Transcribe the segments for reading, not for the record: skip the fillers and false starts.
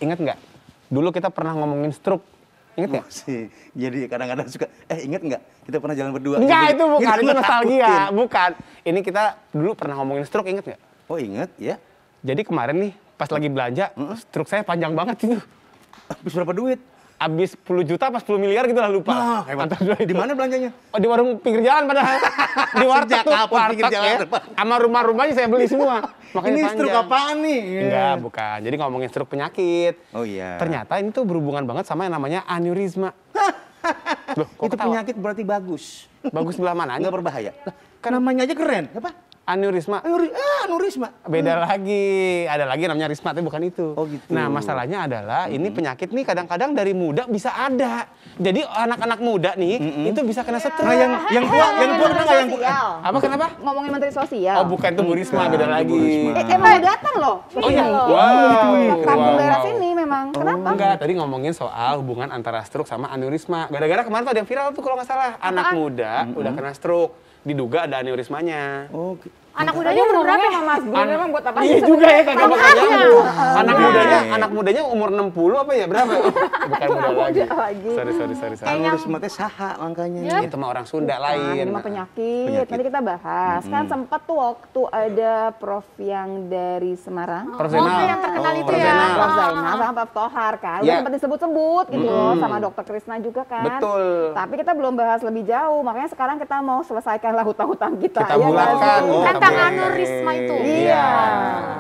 ingat nggak? Dulu kita pernah ngomongin stroke. Ingat nggak? Sih. Jadi kadang-kadang suka, ingat nggak? Kita pernah jalan berdua. Enggak, gitu. itu bukan. Gitu, Itu nostalgia. nakutin. Bukan. Ini kita dulu pernah ngomongin stroke, ingat nggak? Oh ingat ya? Jadi kemarin nih, pas lagi belanja, stroke saya panjang banget itu. Habis berapa duit? Habis 10 juta apa 10 miliar gitu lah, lupa. Nah, hebat. Antara dua itu. Di mana belanjanya? Oh, di warung pinggir jalan padahal. Di warteg Sejak tuh, kapan pinggir warteg jalan? ya. Sama rumah-rumahnya saya beli semua. Makanya Ini panjang. stroke apaan nih? Enggak, bukan. Jadi ngomongin stroke penyakit. Oh iya. Ternyata ini tuh berhubungan banget sama yang namanya aneurisma. Loh, kok Itu ketawa? penyakit berarti bagus. Bagus sebelah mananya? Nggak berbahaya. Kan namanya aja keren. Apa? Aneurisma. Aneurisma. Beda lagi, ada lagi namanya risma, tapi bukan itu. Oh, gitu. Nah masalahnya adalah ini penyakit nih kadang-kadang dari muda bisa ada. Jadi anak-anak muda nih itu bisa kena stroke. Nah, yang tua kena nggak yang tua? Apa kenapa? Ngomongin Menteri Sosial. Oh bukan, itu Bu Risma, beda lagi. Mau datang loh. Oh iya. loh. Wow. Kampung daerah Wow. sini memang. Kenapa? Enggak, tadi ngomongin soal hubungan antara stroke sama aneurisma. Gara-gara kemarin tuh ada yang viral tuh kalau nggak salah. Anak muda udah kena stroke, diduga ada aneurismanya. Oh, Anak mudanya umur berapa ya Mas? Belum memang buat apa? Iya juga ya, kagak bakal Makanya. nyambung. Iya. Anak mudanya umur 60 apa ya, berapa? Bukan muda lagi. lagi. Sorry. aneurisma teh saha makanya. Itu mah orang Sunda Nah, lain. ini mah penyakit. Nanti kita bahas. Kan sempat tuh waktu ada Prof yang dari Semarang. Prof Zainal. yang terkenal itu Prof ya. Zainal. Prof Zainal sama Prof Tohar kan. Ya. Sempat disebut-sebut gitu loh sama Dokter Krisna juga kan. Betul. Tapi kita belum bahas lebih jauh. Makanya sekarang kita mau selesaikanlah hutang-hutang kita. Kita ya kan? bulatkan. Tentang Kita aneurisma itu. Iya.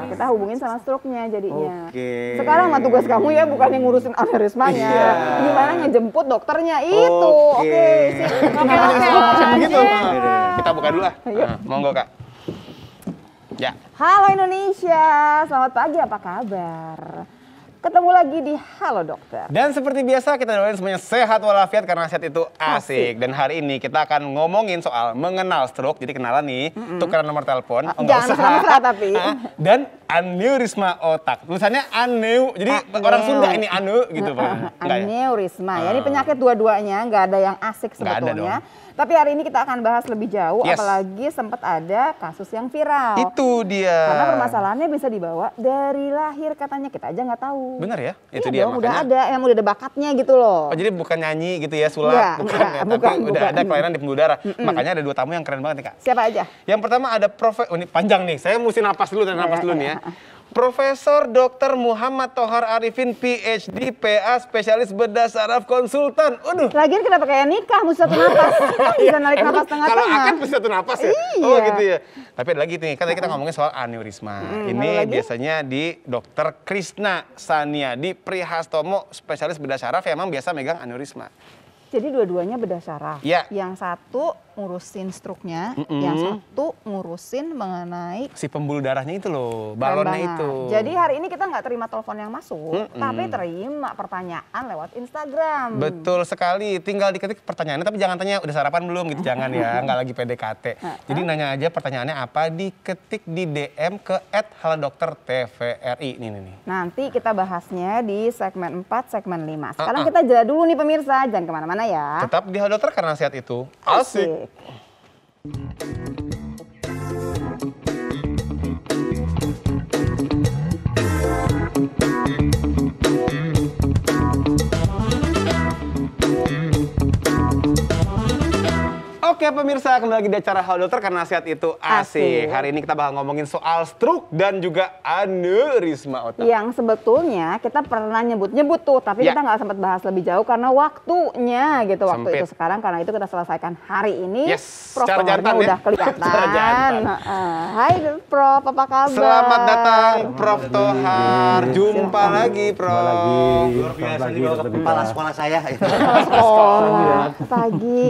Kita hubungin sama stroke-nya jadinya. Oke. Sekarang mah tugas kamu ya bukan yang ngurusin aneurismanya. Iya. Gimana ngejemput dokternya itu. Oke. Oke, sip. Macam begitu. Aja. Kita buka dulu lah. Monggo Kak. Ya. Halo Indonesia, selamat pagi, apa kabar? Ketemu lagi di Halo Dokter. Dan seperti biasa kita doain semuanya sehat walafiat karena sehat itu asik. Dan hari ini kita akan ngomongin soal mengenal stroke. Jadi kenalan nih, tukeran nomor telepon. Oh, nggak Jangan usah. mesra-mesra tapi. Dan aneurisma otak. Tulisannya aneu. Jadi orang Sunda ini anu gitu Pak. Enggak ya? Aneurisma, ya ini penyakit dua-duanya, nggak ada yang asik Nggak ada sebetulnya. Tapi hari ini kita akan bahas lebih jauh, Yes. apalagi sempat ada kasus yang viral. Itu dia. Karena permasalahannya bisa dibawa dari lahir katanya, kita aja nggak tahu. Bener ya? Itu Iya dia dong, udah makanya. udah ada bakatnya gitu loh. Oh jadi bukan nyanyi gitu ya sulap, Iya, bukan enggak, ya, tapi bukan, udah bukan. ada kelainan di pembuluh darah. Makanya ada dua tamu yang keren banget nih Kak. Siapa aja? Yang pertama ada oh, ini panjang nih, saya mesti napas dulu dan napas dulu nih ya. Profesor Dr. Muhammad Tohar Arifin, PhD, PA, spesialis bedah saraf konsultan. Waduh. Lagian kenapa kayak nikah, mesti satu napas. Kan bisa narik Emang napas kalau tengah-tengah. akan mesti satu napas ya? Iya. Oh gitu ya. Tapi ada lagi nih, kan tadi kita ngomongin soal aneurisma. ada Ini lagi? biasanya di Dr. Krisna Saniadi Prihastomo, spesialis bedah saraf yang emang biasa megang aneurisma. Jadi dua-duanya bedah saraf. Iya. Yang satu ngurusin struknya, yang satu ngurusin mengenai Si pembuluh darahnya itu loh, balonnya penerbangan. itu. Jadi hari ini kita nggak terima telepon yang masuk, tapi terima pertanyaan lewat Instagram. Betul sekali, tinggal diketik pertanyaannya tapi jangan tanya udah sarapan belum gitu, jangan ya, nggak lagi PDKT. Jadi nanya aja pertanyaannya apa, diketik di DM ke @halodoktertvri. Nih. Nanti kita bahasnya di segmen 4, segmen 5. Sekarang kita jeda dulu nih pemirsa, jangan kemana-mana ya. Tetap di Halo Dokter karena sehat itu asik. Oke pemirsa, kembali lagi di acara Halo Dokter karena sehat itu asik. Asik. Hari ini kita bakal ngomongin soal stroke dan juga aneurisma otak. Yang sebetulnya kita pernah nyebut-nyebut tuh, tapi Ya. kita nggak sempat bahas lebih jauh karena waktunya gitu. Waktu Sempit. itu sekarang, karena itu kita selesaikan hari ini. Yes, Prof secara Toharnya jantan ya. udah kelihatan. Secara jantan. Hai Prof, apa kabar? Selamat datang Prof Tohar. Jumpa lagi Prof. Luar biasa dibawa ke kepala sekolah saya. Sekolah pagi.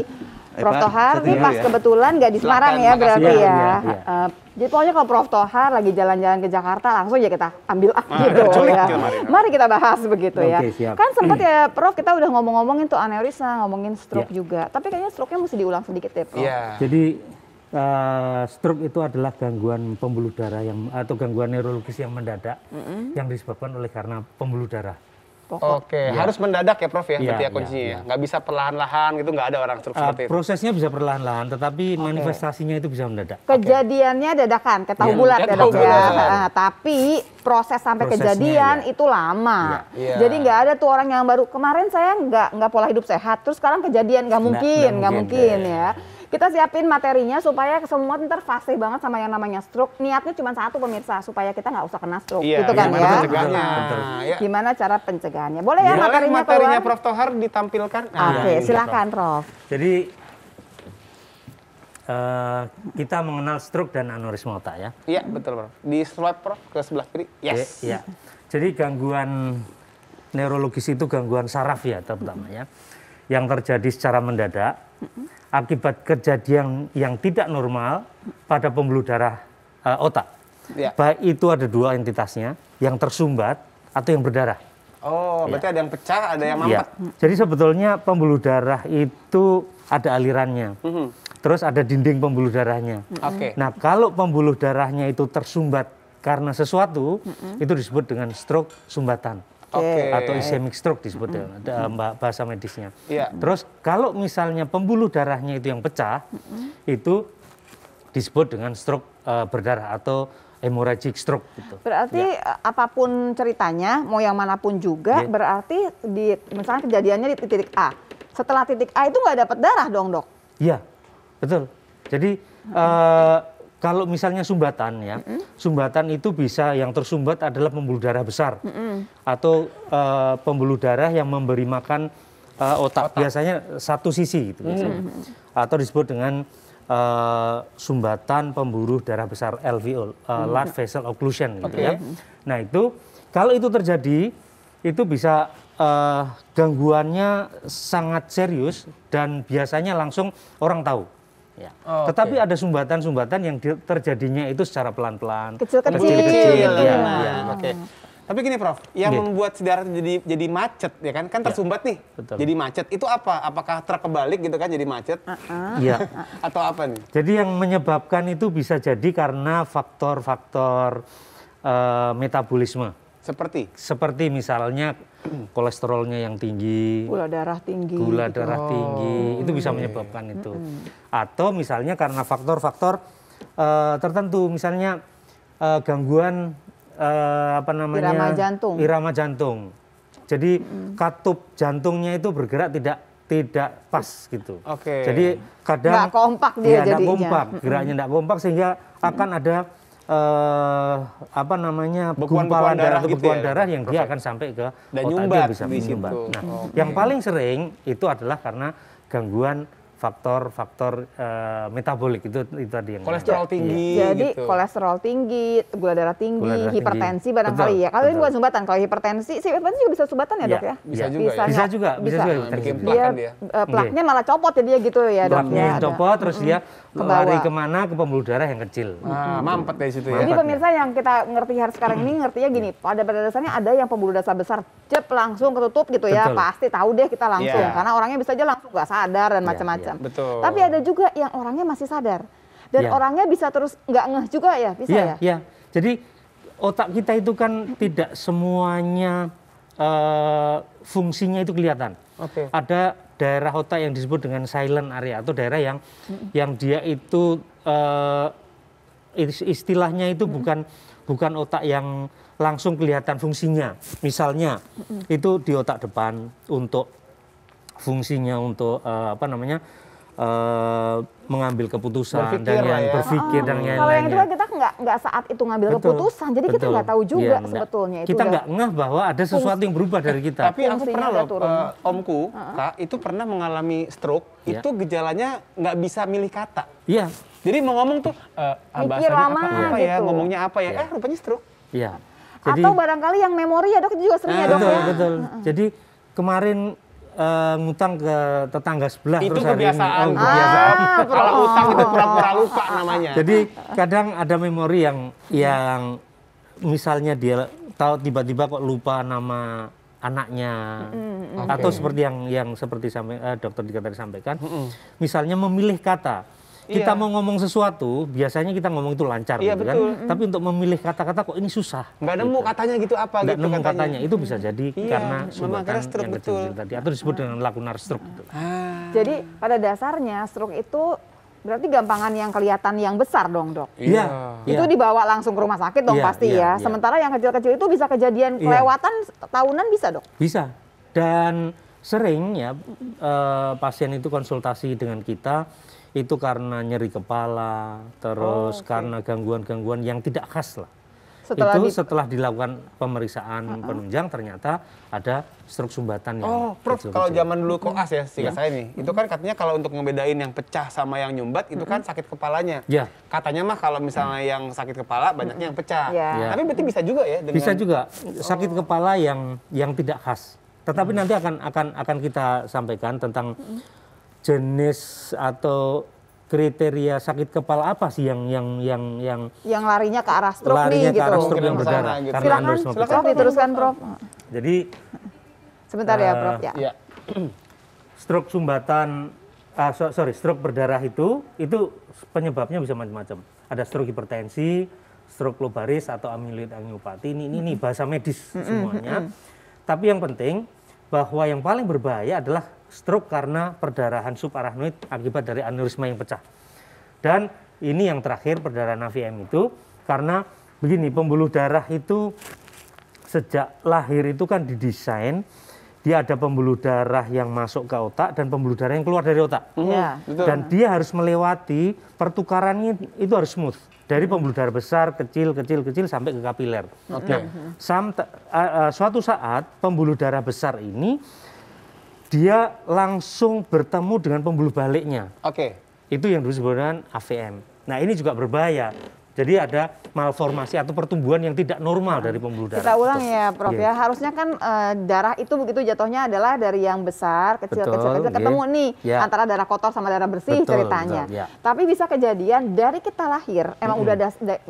Prof Pak, Tohar satu nih dulu pas ya. kebetulan nggak di Semarang Silakan, ya makasih. berarti Iya, ya. iya. Jadi pokoknya kalau Prof Tohar lagi jalan-jalan ke Jakarta langsung ya kita ambil gitu culik ya. kita mari. Mari kita bahas begitu ya. Oke, siap. Kan sempat ya Prof kita udah ngomongin tuh aneurisma, ngomongin stroke Iya. juga. Tapi kayaknya stroke-nya mesti diulang sedikit ya Prof. Iya. Jadi stroke itu adalah gangguan pembuluh darah atau gangguan neurologis yang mendadak yang disebabkan oleh karena pembuluh darah. Oke, harus mendadak ya Prof ya, Iya, berarti ya iya, kuncinya ya. iya. Nggak bisa perlahan-lahan gitu, nggak ada orang stroke seperti itu. Prosesnya bisa perlahan-lahan, tetapi manifestasinya itu bisa mendadak. Kejadiannya dadakan, kayak tahu Iya, bulat kayak ya tahu dok ya. bulat. Tapi proses sampai Prosesnya, kejadian iya. itu lama. Iya. Jadi nggak ada tuh orang yang baru kemarin saya nggak pola hidup sehat, terus sekarang kejadian nggak mungkin ya. Kita siapin materinya supaya semua ntar fasih banget sama yang namanya stroke. Niatnya cuma satu pemirsa, supaya kita nggak usah kena stroke, Iya, gitu kan gimana ya. pencegahannya. Betul. Ya. Gimana cara pencegahannya? Boleh ya Boleh materinya keluar? Prof Tohar ditampilkan. Oke, Iya, silakan Prof. Jadi kita mengenal stroke dan aneurisma otak ya. Iya, betul Prof. Di swipe Prof ke sebelah kiri. Yes. Iya. Jadi gangguan neurologis itu gangguan saraf ya terutama ya, yang terjadi secara mendadak akibat kejadian yang tidak normal pada pembuluh darah otak. Iya. Baik itu ada dua entitasnya, yang tersumbat atau yang berdarah. Oh, berarti ada yang pecah, ada yang Ya. mampet. Jadi sebetulnya pembuluh darah itu ada alirannya, terus ada dinding pembuluh darahnya. Oke. Nah kalau pembuluh darahnya itu tersumbat karena sesuatu, itu disebut dengan stroke sumbatan. Oke. Atau ischemic stroke disebut bahasa medisnya. Iya. Terus kalau misalnya pembuluh darahnya itu yang pecah, itu disebut dengan stroke berdarah atau hemorrhagic stroke gitu. Berarti apapun ceritanya, mau yang manapun juga, Iya. berarti misalnya kejadiannya di titik A. Setelah titik A itu nggak dapat darah dong dok? Iya, betul. Jadi kalau misalnya sumbatan ya, sumbatan itu bisa yang tersumbat adalah pembuluh darah besar atau pembuluh darah yang memberi makan otak. Biasanya satu sisi gitu biasanya. Atau disebut dengan sumbatan pembuluh darah besar LVO, large vessel occlusion gitu ya. Nah itu kalau itu terjadi itu bisa gangguannya sangat serius dan biasanya langsung orang tahu. Ya. Oke. Tetapi ada sumbatan-sumbatan yang terjadinya itu secara pelan-pelan, Kecil-kecil. kecil-kecil, ya, Nah. ya. Oke. Tapi gini Prof, yang Iya. membuat si darah jadi macet ya kan tersumbat nih. Betul. Jadi macet itu apa? Apakah truk kebalik gitu kan jadi macet? Iya. Atau apa nih? Jadi yang menyebabkan itu bisa jadi karena faktor-faktor metabolisme. Seperti misalnya kolesterolnya yang tinggi, Gula darah tinggi. gula darah tinggi, itu bisa menyebabkan itu. Atau misalnya karena faktor-faktor tertentu, misalnya gangguan irama jantung. Jadi katup jantungnya itu bergerak tidak pas gitu. Oke. Jadi kadang Nggak kompak dia nggak jadinya. kompak, geraknya nggak kompak sehingga akan ada Bekuan-bekuan gumpalan darah darah atau gitu bekuan ya, darah yang dia Prof? akan sampai ke Dan otak, nyumbat dia bisa di situ. menyumbat. Nah, Oke. yang paling sering itu adalah karena gangguan faktor-faktor metabolik itu tadi yang Kolesterol tinggi Jadi gitu. kolesterol tinggi, gula darah tinggi, Gula darah hipertensi tinggi. barangkali Betul, ya. Kalau ini betul. bukan sumbatan, kalau hipertensi juga bisa sumbatan ya dok ya? Bisa Iya. juga ya? Bisa juga, bisa juga. Nah, bikin Bisa. plak Dia kan dia. plaknya malah copot ya dia gitu ya dok Plaknya ya. yang ada. copot, terus dia Ke bawah. lari kemana ke pembuluh darah yang kecil. Mampet dari situ ya. Jadi Mampet, pemirsa yang kita ngerti hari sekarang ini ngertinya gini, pada dasarnya ada yang pembuluh darah besar, cep langsung ketutup gitu ya, Betul. pasti tahu deh kita langsung, Iya. karena orangnya bisa aja langsung nggak sadar dan macam-macam. Betul. Tapi ada juga yang orangnya masih sadar dan Iya. orangnya bisa terus nggak ngeh juga ya, bisa Iya, ya? iya. Jadi otak kita itu kan tidak semuanya fungsinya itu kelihatan. Oke. Ada daerah otak yang disebut dengan silent area atau daerah yang dia itu istilahnya itu bukan otak yang langsung kelihatan fungsinya. Misalnya itu di otak depan untuk fungsinya untuk mengambil keputusan Berpikir dan lah yang ya. berpikir dan yang Kalau yang itu kan lainnya. kita nggak saat itu ngambil Betul, keputusan, jadi kita betul. nggak tahu juga Iya, sebetulnya itu kita udah- nggak ngeh bahwa ada sesuatu yang berubah dari kita. Tapi aku Fungsinya pernah udah loh, turun. omku, Kak, itu pernah mengalami stroke, Iya. itu gejalanya nggak bisa milih kata. Iya, Jadi mau ngomong tuh, Mikir bahasanya lama apa ya, gitu. ngomongnya apa ya, Iya. rupanya stroke. iya. Jadi Atau barangkali yang memori ya dok, itu juga sering ya dok betul, ya. betul. Jadi kemarin ngutang ke tetangga sebelah Itu terus hari ini- kebiasaan. oh, kebiasaan. Kalau utang itu pura-pura lupa namanya. Jadi kadang ada memori yang misalnya dia tahu tiba-tiba kok lupa nama anaknya atau seperti yang seperti dokter Dika tadi sampaikan, misalnya memilih kata. Kita Iya. mau ngomong sesuatu, biasanya kita ngomong itu lancar Iya, gitu betul. kan. Tapi untuk memilih kata-kata kok ini susah. Nggak nemu katanya gitu apa Nggak gitu nemu katanya. Itu bisa jadi Iya, karena memang sumbatan akhirnya stroke, yang betul. kecil tadi. Atau disebut dengan lakunar stroke. Gitu. Jadi pada dasarnya stroke itu berarti gampangan yang kelihatan yang besar dong, Dok. Iya. Itu dibawa langsung ke rumah sakit dong Iya, pasti iya, ya. iya. Sementara yang kecil-kecil itu bisa kejadian Iya. kelewatan tahunan bisa, Dok. Bisa. Dan sering ya pasien itu konsultasi dengan kita itu karena nyeri kepala, terus karena gangguan-gangguan yang tidak khas lah. Setelah Itu setelah dilakukan pemeriksaan penunjang ternyata ada stroke sumbatan yang Oh, Prof, kecil-kecil. kalau zaman dulu koas ya, seingat saya nih, itu kan katanya kalau untuk ngebedain yang pecah sama yang nyumbat itu kan sakit kepalanya. Ya. Katanya mah kalau misalnya yang sakit kepala banyaknya yang pecah. Ya. Ya. Tapi berarti bisa juga ya dengan Bisa juga sakit kepala yang tidak khas. Tetapi nanti akan kita sampaikan tentang jenis atau kriteria sakit kepala apa sih yang yang larinya ke arah stroke larinya nih ke arah gitu. stroke yang Mungkin berdarah kesana gitu. karena Silakan, aneurisma pecah. Prof, diteruskan, Prof. Jadi Sebentar ya, Prof ya. Iya. stroke sumbatan stroke berdarah itu penyebabnya bisa macam-macam. Ada stroke hipertensi, stroke lobaris atau amyloid angiopati. Ini bahasa medis semuanya. Tapi yang penting bahwa yang paling berbahaya adalah stroke karena perdarahan subarachnoid akibat dari aneurisma yang pecah. Dan ini yang terakhir perdarahan AVM itu karena begini, pembuluh darah itu sejak lahir itu kan didesain dia ada pembuluh darah yang masuk ke otak dan pembuluh darah yang keluar dari otak. Iya. Betul. Dan dia harus melewati pertukarannya itu harus smooth. Dari pembuluh darah besar, kecil sampai ke kapiler. Nah, suatu saat pembuluh darah besar ini dia langsung bertemu dengan pembuluh baliknya. Oke. Itu yang disebut dengan AVM. Nah, ini juga berbahaya. Jadi ada malformasi atau pertumbuhan yang tidak normal dari pembuluh darah. Kita ulang ya, Prof Iya. ya. Harusnya kan darah itu begitu jatuhnya adalah dari yang besar, kecil, Betul, kecil, ketemu iya. nih Ya. antara darah kotor sama darah bersih Betul, ceritanya. betul, ya. Tapi bisa kejadian dari kita lahir, emang udah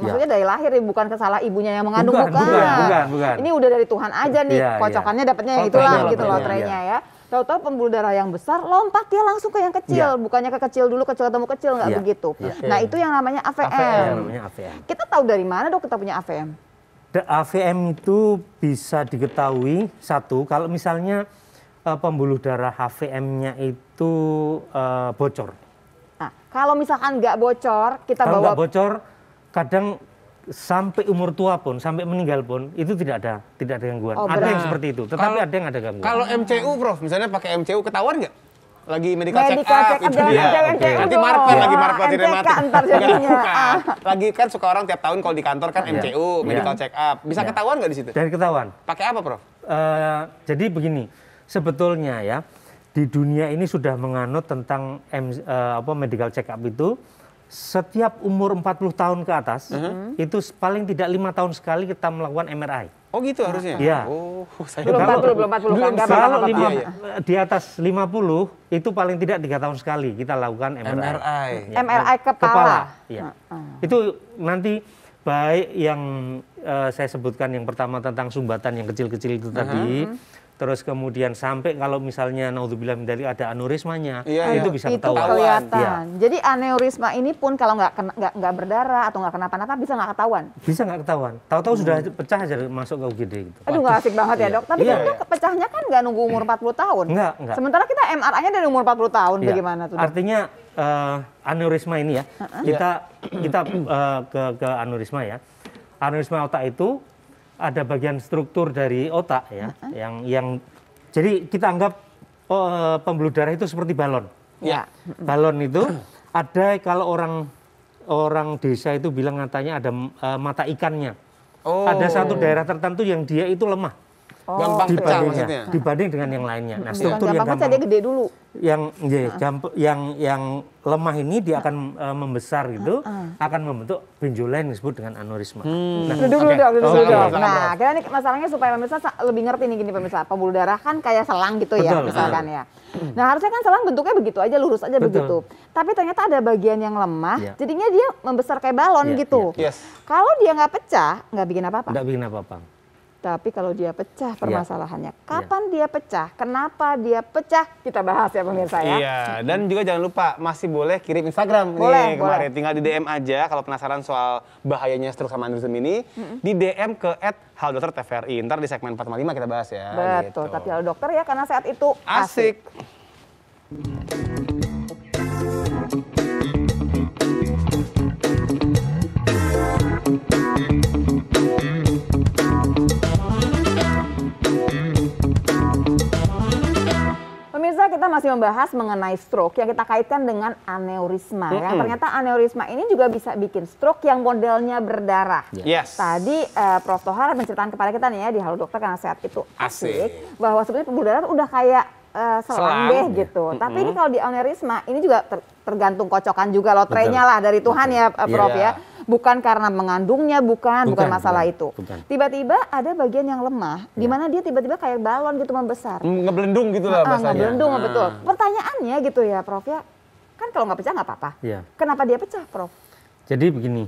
maksudnya dari lahir ya, bukan kesalah ibunya yang mengandung, Bukan. Ini udah dari Tuhan aja nih, Iya, iya. kocokannya dapatnya yang Oh, itulah trennya, gitu loh trennya, trennya ya. Tahu-tahu pembuluh darah yang besar lompat dia langsung ke yang kecil, Iya. bukannya ke kecil dulu, kecil ketemu kecil, nggak Iya, begitu. iya. Nah itu yang namanya AVM. Yang namanya AVM. Kita tahu dari mana, Dok, kita punya AVM? AVM itu bisa diketahui satu kalau misalnya pembuluh darah AVM-nya itu bocor. Nah, kalau misalkan nggak bocor, kita Kalau bawa nggak bocor, kadang sampai umur tua pun, sampai meninggal pun itu tidak ada gangguan. Oh, Ada yang benar. seperti itu, tetapi ada yang ada gangguan. Kalau MCU, Prof, misalnya pakai MCU ketahuan nggak? Lagi medical check Medical up, check up, itu jangan dia. MCU, Oke. MCU Nanti dong. marpen lagi Ah, marpen MCK rematik. ntar jadinya. Bukan. Lagi kan suka orang tiap tahun kalau di kantor kan MCU, medical Iya. check up. Bisa Iya. ketahuan nggak di situ? Dan ketahuan. Pakai apa, Prof? Jadi begini, sebetulnya ya di dunia ini sudah menganut tentang medical check up itu setiap umur 40 tahun ke atas itu paling tidak 5 tahun sekali kita melakukan MRI. Oh gitu harusnya? Iya. Oh, saya Belum tahu. 40 kan, nggak Kalau apa-apa. Iya, iya. di atas 50 itu paling tidak 3 tahun sekali kita lakukan MRI. MRI. Ya, MRI kepala. Iya. Itu nanti baik yang saya sebutkan yang pertama tentang sumbatan yang kecil-kecil itu tadi, terus kemudian sampai kalau misalnya naudzubillah min dzalik ada aneurismanya, Iya, itu iya. bisa Itu ketahuan. kelihatan. Iya. Jadi aneurisma ini pun kalau nggak berdarah atau nggak kenapa-napa bisa nggak ketahuan. Bisa nggak ketahuan. Tahu-tahu sudah pecah aja masuk ke UGD gitu. Aduh nggak asik banget ya, Iya. Dok. Tapi Iya, kan Dok, pecahnya kan nggak nunggu umur 40 tahun. Enggak. Sementara kita MRI-nya dari umur 40 tahun. Iya. Bagaimana tuh, Dok? Artinya aneurisma ini ya, kita ke aneurisma ya. Aneurisma otak itu ada bagian struktur dari otak ya, yang jadi kita anggap pembuluh darah itu seperti balon. Ya. Balon itu ada kalau orang desa itu bilang katanya ada mata ikannya. Oh. Ada satu daerah tertentu yang dia itu lemah Gampang pecah maksudnya. dibanding dengan yang lainnya. Nah, Bukan struktur yang gampang pecah, dia gede dulu. yang lemah ini dia akan membesar gitu, akan membentuk benjolan yang disebut dengan aneurisma. Nah, Duduk dulu, Dok. Duduk dulu, Oke. Dok. Silakan, Nah, Prof. kita nih masalahnya supaya pemirsa lebih ngerti nih gini pemirsa. Pembuluh darah kan kayak selang gitu ya, Betul, misalkan ya. Nah, harusnya kan selang bentuknya begitu aja, lurus aja Betul. begitu. Tapi ternyata ada bagian yang lemah, Iya. jadinya dia membesar kayak balon Iya, gitu. Yes. Kalau dia nggak pecah, nggak bikin apa-apa. Nggak bikin apa-apa. Tapi kalau dia pecah permasalahannya, kapan dia pecah, kenapa dia pecah, kita bahas ya pemirsa ya. Iya, dan juga jangan lupa masih boleh kirim Instagram Boleh, nih kemarin. Tinggal di DM aja kalau penasaran soal bahayanya stroke sama aneurism ini, di DM ke @haldoktertvri. Ntar di segmen 455 kita bahas ya. Betul, gitu. tapi kalau dokter ya karena sehat itu Asik. Pemirsa, kita masih membahas mengenai stroke yang kita kaitkan dengan aneurisma. Yang ternyata aneurisma ini juga bisa bikin stroke yang modelnya berdarah. Yes. Tadi Prof. Tohar menceritakan kepada kita nih ya di Halo Dokter karena sehat itu asik, Asik. bahwa sebenarnya pembuluh darah udah kayak selang deh gitu. Tapi ini kalau di aneurisma ini juga tergantung kocokan juga lotrenya lah dari Tuhan ya Prof Iya. ya. Bukan karena mengandungnya, bukan masalah bukan, itu. bukan. Tiba-tiba ada bagian yang lemah, di mana dia tiba-tiba kayak balon gitu membesar. Ngebelendung gitu lah bahasanya. Ngebelendung, betul. Pertanyaannya gitu ya Prof ya, kan kalau nggak pecah nggak apa-apa. Iya. Kenapa dia pecah Prof? Jadi begini,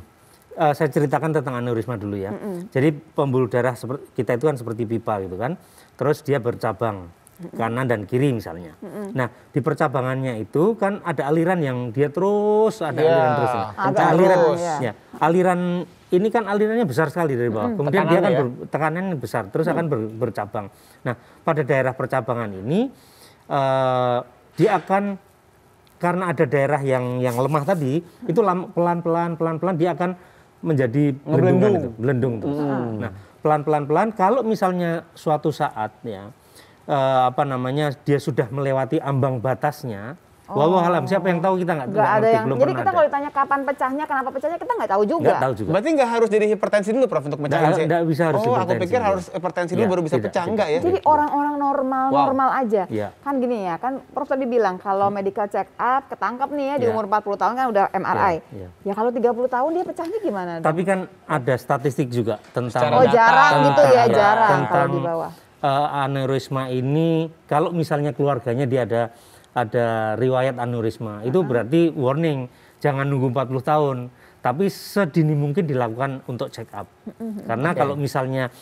saya ceritakan tentang aneurisma dulu ya. Jadi pembuluh darah kita itu kan seperti pipa gitu kan. Terus dia bercabang kanan dan kiri misalnya. Nah di percabangannya itu kan ada aliran yang dia terus ada Iya, aliran terus. agak Aliran, terus, ya. ya, aliran ini kan alirannya besar sekali dari bawah. Kemudian dia akan Tekanannya ya? tekanannya besar, terus akan bercabang. Nah pada daerah percabangan ini dia akan karena ada daerah yang lemah tadi itu pelan-pelan dia akan menjadi belendung terus. Nah pelan-pelan kalau misalnya suatu saat ya dia sudah melewati ambang batasnya. Wallahualam, siapa yang tahu, kita nggak Nggak ada ngerti, yang. belum Jadi pernah kita ada. kalau ditanya kapan pecahnya, kenapa pecahnya, kita nggak tahu juga. Nggak tahu juga. Berarti nggak harus jadi hipertensi dulu Prof untuk mecahin sih? Nggak bisa harus aku hipertensi. pikir harus hipertensi dulu Iya, baru bisa tidak, pecah. tidak. Enggak ya? Jadi orang-orang normal aja. Iya. Kan gini ya, kan Prof tadi bilang kalau medical check up ketangkap nih ya di Iya. umur 40 tahun kan udah MRI. Iya. Ya kalau 30 tahun dia pecahnya gimana? Dok? Tapi kan ada statistik juga tentang Secara Oh data. jarang gitu ya, Iya, jarang kalau tentang di bawah. aneurisma ini. Kalau misalnya keluarganya dia ada riwayat aneurisma, itu berarti warning, jangan nunggu 40 tahun, tapi sedini mungkin dilakukan untuk check up. Karena kalau misalnya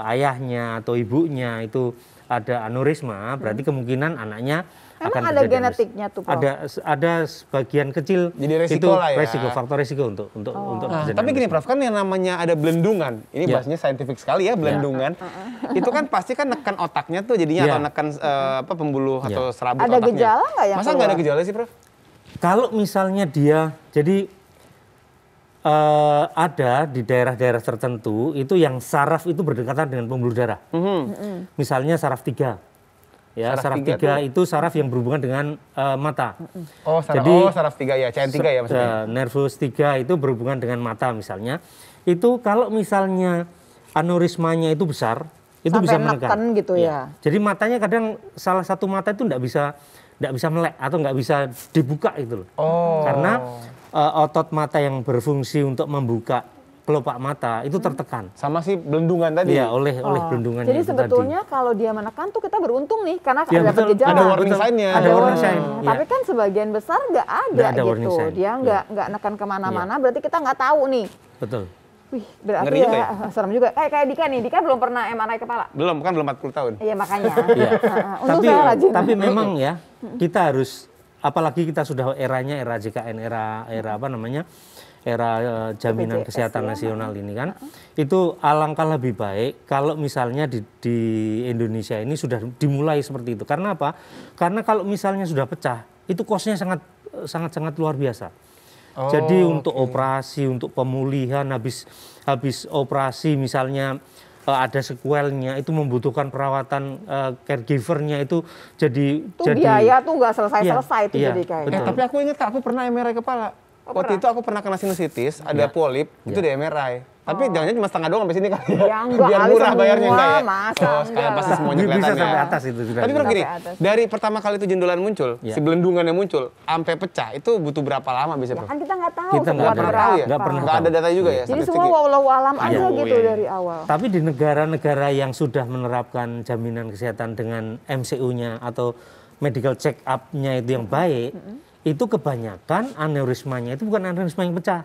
ayahnya atau ibunya itu ada aneurisma, berarti kemungkinan anaknya Emang akan ada terjadi genetiknya tuh, Prof? ada sebagian kecil. Jadi resiko itu lah ya. faktor resiko untuk Nah, terjadi tapi gini aneurisma. Prof, kan yang namanya ada belendungan, ini Iya. bahasanya saintifik sekali ya, belendungan. Itu kan pasti kan nekan otaknya tuh jadinya Iya. atau nekan pembuluh Iya. atau serabut Ada otaknya. gejala nggak yang Masa nggak ada keluar? gejala sih Prof? Kalau misalnya dia jadi ada di daerah-daerah tertentu itu yang saraf itu berdekatan dengan pembuluh darah. Misalnya saraf 3. Ya, Saraf saraf tiga 3 itu saraf yang berhubungan dengan mata. Oh, Jadi, saraf 3 ya, CN3 ya maksudnya. Nervus 3 itu berhubungan dengan mata misalnya. Itu kalau misalnya aneurismanya itu besar, itu Sampai bisa menekan. neken gitu ya. Jadi matanya kadang salah satu mata itu nggak bisa melek atau nggak bisa dibuka itu loh. Oh. Karena otot mata yang berfungsi untuk membuka kelopak mata itu tertekan. Sama si belendungan tadi. Iya, oleh belendungannya Jadi itu sebetulnya kalau dia menekan tuh kita beruntung nih karena Ya, ada betul. gejala. Ada warning sign-nya. Ada warning sign. Tapi Ya. kan sebagian besar nggak ada Nggak ada warning gitu. sign. Dia nggak nekan kemana-mana, berarti kita nggak tahu nih. Betul. Wih, berarti Ngeri itu ya, serem juga. Kayak Dika nih, Dika belum pernah MRI kepala. Belum, kan belum 40 tahun. Iya makanya. Iya. Untung saya rajin. Tapi memang ya kita harus, apalagi kita sudah era JKN, era apa namanya, era jaminan BPJS kesehatan ya. nasional ini kan, itu alangkah lebih baik kalau misalnya di Indonesia ini sudah dimulai seperti itu. Karena apa? Karena kalau misalnya sudah pecah, itu kosnya sangat luar biasa. Jadi untuk operasi, untuk pemulihan habis operasi misalnya ada sequelnya, itu membutuhkan perawatan caregivernya itu jadi Biaya tuh nggak selesai-selesai tuh iya, jadi kayak. betul. Tapi aku ingat aku pernah MRI kepala. Waktu itu aku pernah kena sinusitis, ada polip, itu di MRI. Tapi jangan-jangan cuma setengah doang sampai sini kali ya. Ya, enggak, Biar kali murah semua, bayarnya enggak ya? masa Oh, sekarang enggak pasti lah. semuanya Bisa kelihatan sampai ya. atas itu sudah. Tapi Bro gini, Sampai atas. dari pertama kali itu jendolan muncul, Ya. si belendungannya muncul, sampai pecah, itu butuh berapa lama bisa Ya Bro? kan kita nggak tahu Kita nggak sekuat pernah berapa. tahu ya? Nggak pernah Nggak ada tahu. data juga ya? Jadi statistiknya? semua walau alam aja Iya. gitu Iya. dari awal. Tapi di negara-negara yang sudah menerapkan jaminan kesehatan dengan MCU-nya atau medical check up-nya itu yang baik, itu kebanyakan aneurismanya itu bukan aneurisma yang pecah.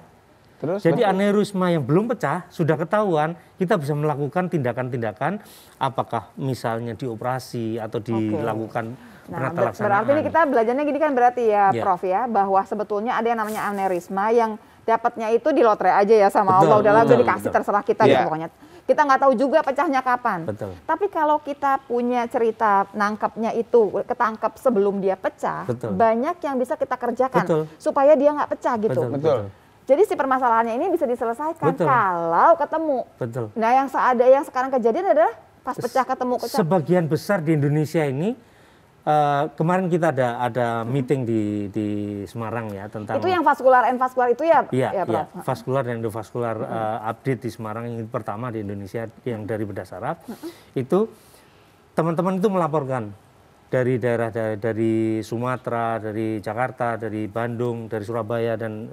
Terus? Jadi aneurisma yang belum pecah sudah ketahuan, kita bisa melakukan tindakan-tindakan, apakah misalnya dioperasi atau dilakukan Nah, penata laksanaan. berarti ini kita belajarnya gini kan berarti ya, Ya. Prof ya, bahwa sebetulnya ada yang namanya aneurisma yang dapatnya itu di lotre aja ya sama Betul, Allah, udahlah udah betul, dikasih betul. terserah kita Iya. gitu pokoknya. Kita nggak tahu juga pecahnya kapan. Betul. Tapi kalau kita punya cerita nangkapnya itu ketangkap sebelum dia pecah, Betul. banyak yang bisa kita kerjakan Betul. supaya dia nggak pecah gitu. Betul. Jadi si permasalahannya ini bisa diselesaikan Betul. kalau ketemu. Betul. Nah yang sekarang kejadian adalah pas pecah ketemu pecah. Sebagian besar di Indonesia ini, kemarin kita ada meeting di Semarang ya tentang Itu yang vaskular vaskular itu ya, Iya, Prof? iya, vaskular dan endovaskular update di Semarang yang pertama di Indonesia yang dari bedah saraf. Itu teman-teman itu melaporkan dari daerah dari Sumatera, dari Jakarta, dari Bandung, dari Surabaya dan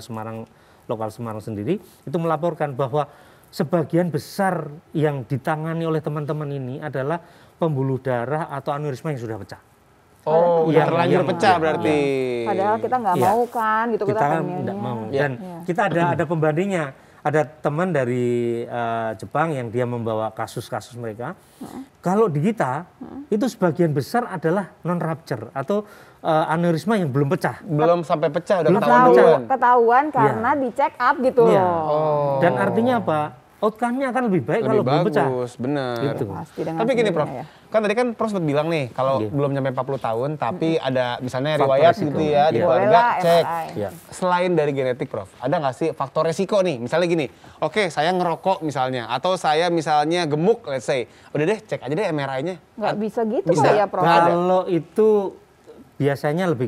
Semarang, lokal Semarang sendiri itu melaporkan bahwa sebagian besar yang ditangani oleh teman-teman ini adalah pembuluh darah atau aneurisma yang sudah pecah. Oh, udah Yang- terlanjur yang- pecah iya, berarti. Padahal kita nggak Iya. mau kan, gitu Kita kan pengennya. tidak mau. Iya. Dan kita ada pembandingnya. Ada teman dari Jepang yang dia membawa kasus-kasus mereka. Kalau di kita itu sebagian besar adalah non rupture atau aneurisma yang belum pecah. Belum sampai pecah, udah Belum ketahuan pecah. duluan. Ketahuan karena di check up gitu Iya. loh. Dan artinya apa? Outcome-nya akan lebih baik kalau Lebih belum pecah. bagus, bener. Gitu. Pasti dengan Tapi gini Prof, sendirinya ya. kan tadi kan Prof sempat bilang nih, kalau Iya. belum nyampe 40 tahun, tapi ada misalnya Faktor riwayat resiko. gitu ya di Iya. keluarga, Boleh lah, cek. MRI. Iya. Selain dari genetik Prof, ada nggak sih faktor resiko nih? Misalnya gini, oke saya ngerokok misalnya, atau saya misalnya gemuk, let's say. Udah deh, cek aja deh MRI-nya. Nggak bisa gitu Bisa. Pak ya Prof? Nggak ada. Kalau itu biasanya lebih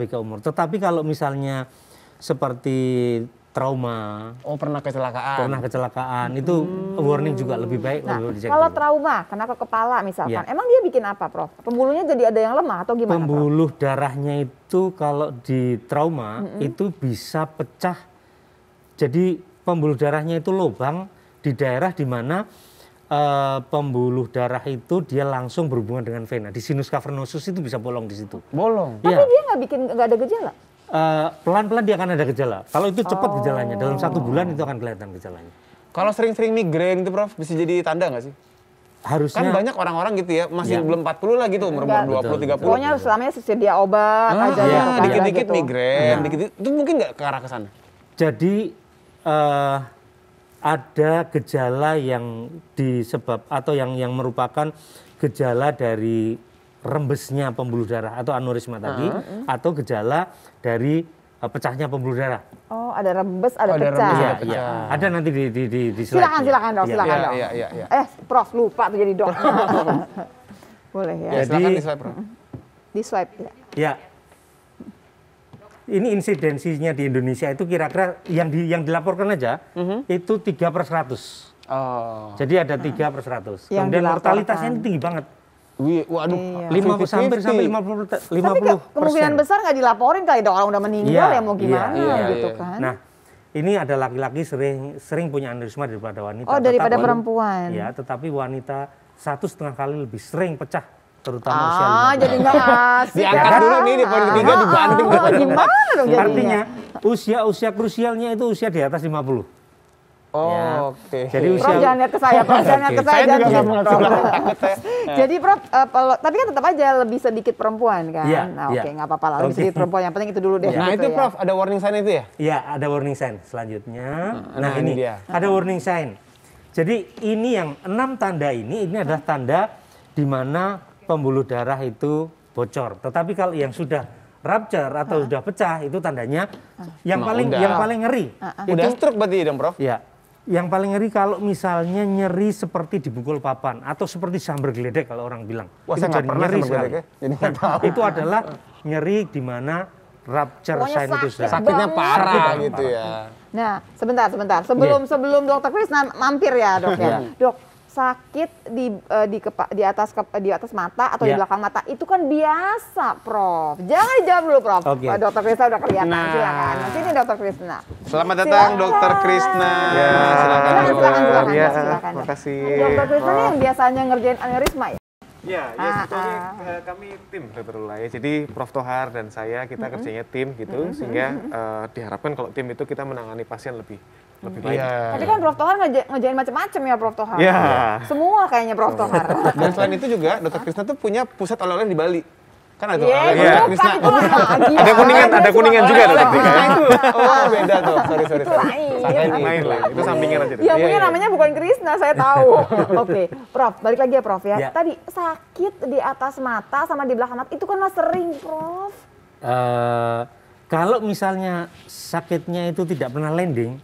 ke umur. Tetapi kalau misalnya seperti trauma, Oh pernah kecelakaan. pernah kecelakaan, itu warning juga lebih baik Nah, kalau dicek kalau dulu. trauma, kena ke kepala misalkan, Iya. emang dia bikin apa Prof? Pembuluhnya jadi ada yang lemah atau gimana Prof? Pembuluh darahnya itu kalau di trauma itu bisa pecah. Jadi pembuluh darahnya itu lubang di daerah di mana pembuluh darah itu dia langsung berhubungan dengan vena. Di sinus cavernosus itu bisa bolong di situ. Bolong. Tapi Iya. dia nggak ada gejala? Pelan-pelan dia akan ada gejala. Kalau itu cepat gejalanya, dalam 1 bulan itu akan kelihatan gejalanya. Kalau sering-sering migrain itu Prof, bisa jadi tanda nggak sih? Harusnya Kan banyak orang-orang gitu ya, masih Iya. belum 40 lah gitu, umur Enggak. 20, 30. Pokoknya selamanya sedia obat aja iya, gitu kan, dikit-dikit gitu. migrain, dikit-dikit. Itu mungkin nggak ke arah ke sana? jadi ada gejala yang disebab atau yang merupakan gejala dari rembesnya pembuluh darah atau aneurisma tadi, atau gejala dari pecahnya pembuluh darah. Oh, ada rembes, ada Oh, ada pecah. rembes, Iya, ada iya. pecah. Ada nanti di Silakan, slide-nya. silakan dok, Iya. silakan Iya, dok. iya, iya, iya. Prof lupa tuh jadi dok. Boleh ya. Ya, Jadi- silakan di swipe Prof. Di swipe ya. Ya. Ini insidensinya di Indonesia itu kira-kira yang dilaporkan aja itu 3/100. Oh. Jadi ada 3/100. Yang Kemudian dilaporkan. mortalitasnya ini tinggi banget. Wih, waduh. Iya. 50 sampai 50%. Tapi kemungkinan besar nggak dilaporin kali dok, orang udah meninggal Iya, ya mau gimana iya, gitu iya. kan. Nah, ini ada laki-laki sering punya aneurisma daripada wanita. Oh, daripada Tetapi- perempuan. Ya, tetapi wanita 1,5 kali lebih sering pecah, terutama usia 50. Jadi nggak asik. Diangkat ya. dulu nih, di poin ketiga dibanting. Gimana dong jadinya? Artinya usia krusialnya itu usia di atas 50. Oh, Ya. oke. Jadi Prof usia jangan lihat ke saya, Prof jangan lihat ke saya. Saya juga jangan nggak gitu, mengerti, Prof. takut saya. Jadi Prof, tapi kan tetap aja lebih sedikit perempuan kan? Iya, Nah iya. oke, nggak apa-apa lah, lebih Oke. sedikit perempuan. Yang penting itu dulu deh. Nah gitu itu ya. Prof, ada warning sign itu ya? Ya, ada warning sign selanjutnya. Nah, ini ini dia. ada warning sign. Jadi ini yang 6 tanda ini adalah tanda di mana pembuluh darah itu bocor. Tetapi kalau yang sudah rupture atau sudah pecah itu tandanya yang Emang paling udah. yang paling ngeri. Udah stroke berarti dong Prof? Ya. Yang paling ngeri kalau misalnya nyeri seperti dipukul papan atau seperti sambar geledek kalau orang bilang. Wah Itu saya nggak jadi pernah nyeri sama sekali. geledeknya, jadi nggak tahu. Itu adalah nyeri di mana rupture Pokoknya sign itu sakit sudah. Sakitnya banget. parah Sakit gitu ya. Nah, sebentar. Sebelum Dokter Krisna mampir ya, Dok ya. Iya. Dok, sakit di atas mata atau di Iya. belakang mata itu kan biasa, Prof. Jangan dijawab dulu, Prof. Oke. Dokter Krisna udah kelihatan. Nah. Silakan. Nah, sini Dokter Krisna. Selamat datang Silakan. Dokter Krisna. Ya, silakan silakan, dokter. silakan, Ya, silakan. makasih. Dokter Krisna ini yang biasanya ngerjain aneurisma ya? Ya, sebetulnya kami tim Dr. Lula ya. Jadi Prof Tohar dan saya kita kerjanya tim gitu sehingga diharapkan kalau tim itu kita menangani pasien lebih baik. Tapi kan Prof Tohar ngerjain macam-macam ya Prof Tohar. Iya. Semua kayaknya Prof Tohar. Dan selain itu juga Dr. Krisna tuh punya pusat oleh-oleh di Bali. Kan ada Iya, oleh-oleh Krisna. itu lagi. Ada kuningan juga Dr. Krisna itu. Oh, beda tuh. Sorry. Itu lain. Lain lah. Itu sampingan aja. Yang punya namanya bukan Krisna, saya tahu. Oke, Prof, balik lagi ya Prof ya. Ya. Tadi sakit di atas mata sama di belakang mata itu kan mas sering Prof. Kalau misalnya sakitnya itu tidak pernah landing,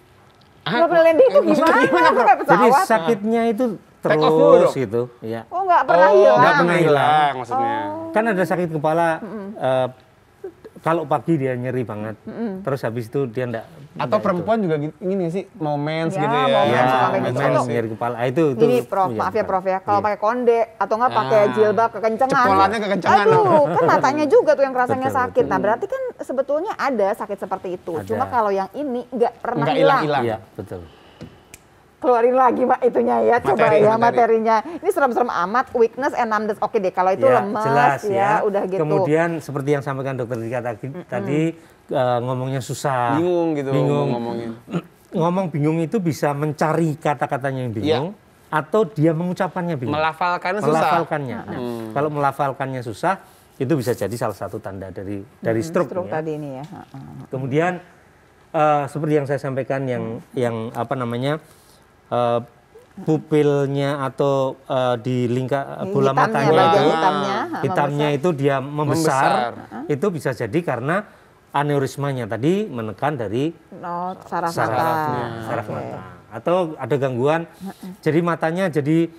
Nggak pernah landing itu gimana? Aku kayak jadi pesawat. sakitnya itu Take off dulu terus dong. gitu, ya. Oh nggak pernah hilang. nggak pernah hilang. maksudnya. Kan ada sakit kepala, kalau pagi dia nyeri banget, terus habis itu dia enggak. Atau perempuan juga gini sih, mau mens Ya, gitu ya. mau mens Ya, sampai gitu. memang Kalau- nyeri kepala itu. Gini Prof, maaf ya Prof ya, kalau pakai konde atau nggak pakai jilbab kekencengan. Cepolannya kekencengan. Aduh, kan matanya juga tuh yang rasanya Betul, sakit. betul. Nah berarti kan sebetulnya ada sakit seperti itu. Ada. Cuma kalau yang ini nggak pernah Nggak hilang. hilang-hilang. Iya, betul. Keluarin lagi Mbak itunya ya, coba Materi, ya materi. materinya. Ini serem-serem amat, weakness and numbness. Oke deh, kalau itu Ya, lemas jelas ya, udah gitu. Kemudian seperti yang sampaikan dokter Dika tadi, ngomongnya susah. Bingung gitu Bingung. ngomongin. Ngomong bingung itu bisa mencari kata-katanya yang bingung, atau dia mengucapkannya bingung. Melafalkannya susah. Melafalkannya. Nah, kalau melafalkannya susah, itu bisa jadi salah satu tanda dari stroke. Stroke Ya. tadi ini ya. Kemudian seperti yang saya sampaikan yang apa namanya, pupilnya atau di bola Hitamnya, matanya bagian itu hitamnya, itu dia membesar, itu bisa jadi karena aneurismanya tadi menekan dari Saraf saraf mata, atau ada gangguan, jadi matanya jadi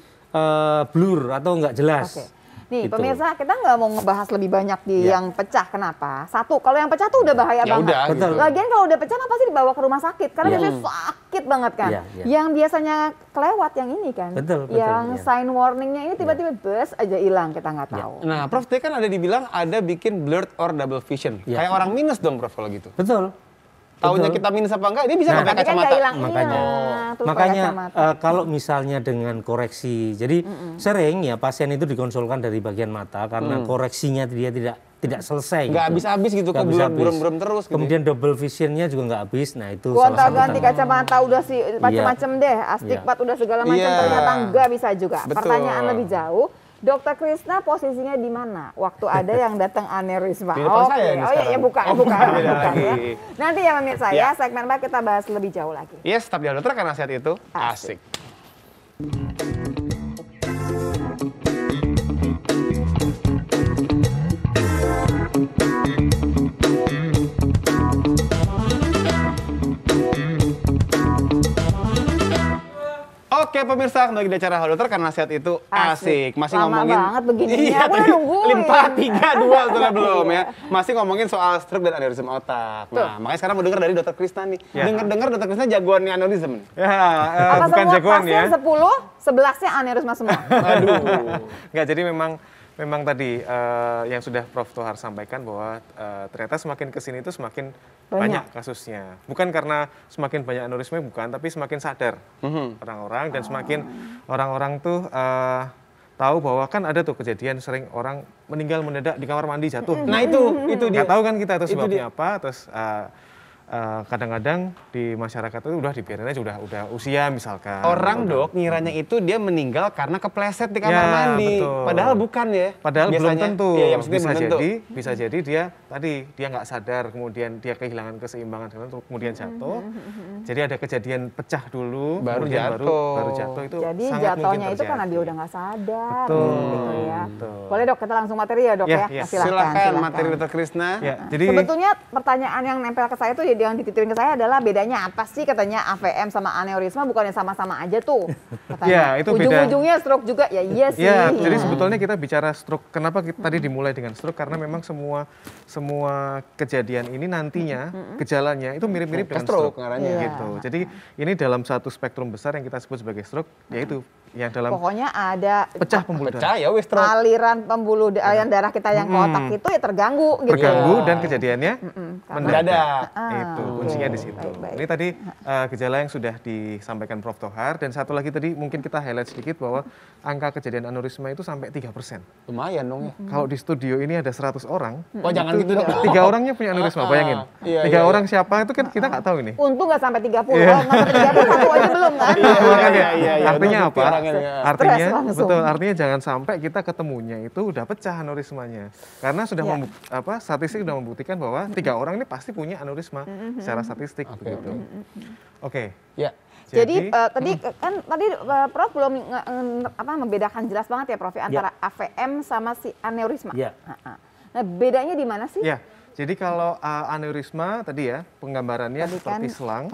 blur atau nggak jelas. Oke. Nih Gitu. pemirsa, kita nggak mau ngebahas lebih banyak di yang pecah. Kenapa? Satu, kalau yang pecah tuh udah bahaya Ya banget. udah, Betul. gitu. Lagian kalau udah pecah, pasti dibawa ke rumah sakit karena Iya. biasanya sakit banget kan. Iya, iya. Yang biasanya kelewat yang ini kan. Betul, Yang iya. sign warningnya ini tiba-tiba bus aja hilang, kita nggak tahu. Nah, Prof, tadi kan ada dibilang ada bikin blurred or double vision. Ya. Kayak orang minus dong, Prof, kalau gitu. Betul. Taunya Betul. kita minus apa enggak, dia bisa Nah, pakai Tapi kan kacamata. nggak hilang, Makanya. terus pakai Makanya kacamata. kalau misalnya dengan koreksi, jadi sering ya pasien itu dikonsulkan dari bagian mata karena koreksinya dia tidak selesai. Nggak gitu. habis-habis gitu, Nggak habis-habis. buram-buram terus gitu. Kemudian double visionnya juga nggak habis. Nah itu Gonta salah satu ganti tanda. kacamata udah sih macam-macam deh, astigmat udah segala macam, Iya. ternyata nggak bisa juga. Betul. Pertanyaan lebih jauh, Dokter Krisna posisinya di mana waktu ada yang datang aneurisma? Di depan saya ini oh iya, sekarang. bukan, Oh, bukan, beda bukan ya. lagi. Nanti ya pemirsa ya, segmen baru kita bahas lebih jauh lagi. Yes, tapi dokter karena sehat itu Asik. asik. Oke pemirsa, kembali di acara Halo Dokter karena sehat itu asik. Masih Lama ngomongin banget begininya, Iya, aku udah tadi nungguin. 5, 3, 2 setelah belum ya. Masih ngomongin soal stroke dan aneurisma otak. Nah, makanya sekarang mau dengar dari Dokter Krisna nih. Dengar-dengar Dokter Krisna jagoannya aneurisma nih. Ya, Apa bukan semua jagoan pasien ya. 10, 11-nya aneurisma semua? Aduh. Enggak, jadi memang tadi yang sudah Prof Tohar sampaikan bahwa ternyata semakin kesini itu semakin banyak kasusnya. Bukan karena semakin banyak aneurisma, bukan, tapi semakin sadar orang-orang dan semakin orang-orang tuh tahu bahwa kan ada tuh kejadian sering orang meninggal mendadak di kamar mandi jatuh. Nah itu dia. Nggak tahu kan kita itu Itu sebabnya apa, terus kadang-kadang di masyarakat itu udah dibiarin aja udah usia misalkan. Orang dok ngiranya itu dia meninggal karena kepleset di kamar Ya, mandi. betul. Padahal bukan ya. Padahal belum Biasanya. tentu. Iya, ya, maksudnya bisa belum tentu. bisa jadi dia nggak sadar, kemudian dia kehilangan keseimbangan, kemudian jatuh. Jadi ada kejadian pecah dulu, Baru kemudian jatuh. baru jatuh itu Jadi sangat mungkin jatuhnya itu terjadi. karena dia udah nggak sadar. Betul, Gitu ya. betul. Boleh dok, kita langsung materi ya dok Ya, ya? ya. Silakan materi Dokter Krisna. Ya, jadi Sebetulnya pertanyaan yang nempel ke saya tuh yang dititipin ke saya adalah bedanya apa sih katanya AVM sama aneurisma, bukannya sama-sama aja tuh katanya. Ya, itu beda. Ujung-ujungnya stroke juga ya, iya sih. ya, jadi sebetulnya kita bicara stroke. Kenapa tadi dimulai dengan stroke? Karena memang semua kejadian ini nantinya gejalanya itu mirip-mirip dengan Stroke stroke. ngaranya. Iya. Gitu. Jadi ini dalam satu spektrum besar yang kita sebut sebagai stroke, yaitu yang dalam Pokoknya ada pecah pembuluh darah. Pecah ya wis stroke. aliran aliran darah kita yang ke otak itu ya terganggu gitu. Terganggu dan kejadiannya karena- mendadak. Ah, Itu oke. kuncinya di situ. Baik, baik. Ini tadi gejala yang sudah disampaikan Prof. Tohar, dan satu lagi tadi mungkin kita highlight sedikit bahwa angka kejadian aneurisma itu sampai 3%. Lumayan dong ya. Kalau di studio ini ada 100 orang, Wah jangan gitu dong. 3 orangnya punya aneurisma, bayangin. Iya, 3 iya, orang siapa itu kan kita nggak tahu ini. Untung nggak sampai 30, oh nggak sampai 30 satu aja belum kan? Makanya, iya, artinya udah apa? bukti orangnya, ya. Artinya Stres langsung. betul, artinya jangan sampai kita ketemunya itu udah pecah aneurismanya. Karena sudah statistik sudah membuktikan bahwa 3 orang ini pasti punya aneurisma secara statistik begitu. Oke. Ya. Jadi tadi Prof belum membedakan jelas banget ya Prof ya, antara AVM sama si aneurisma. Ya. Nah bedanya di mana sih? Ya. Jadi kalau aneurisma tadi ya penggambarannya Tadi seperti kan, selang.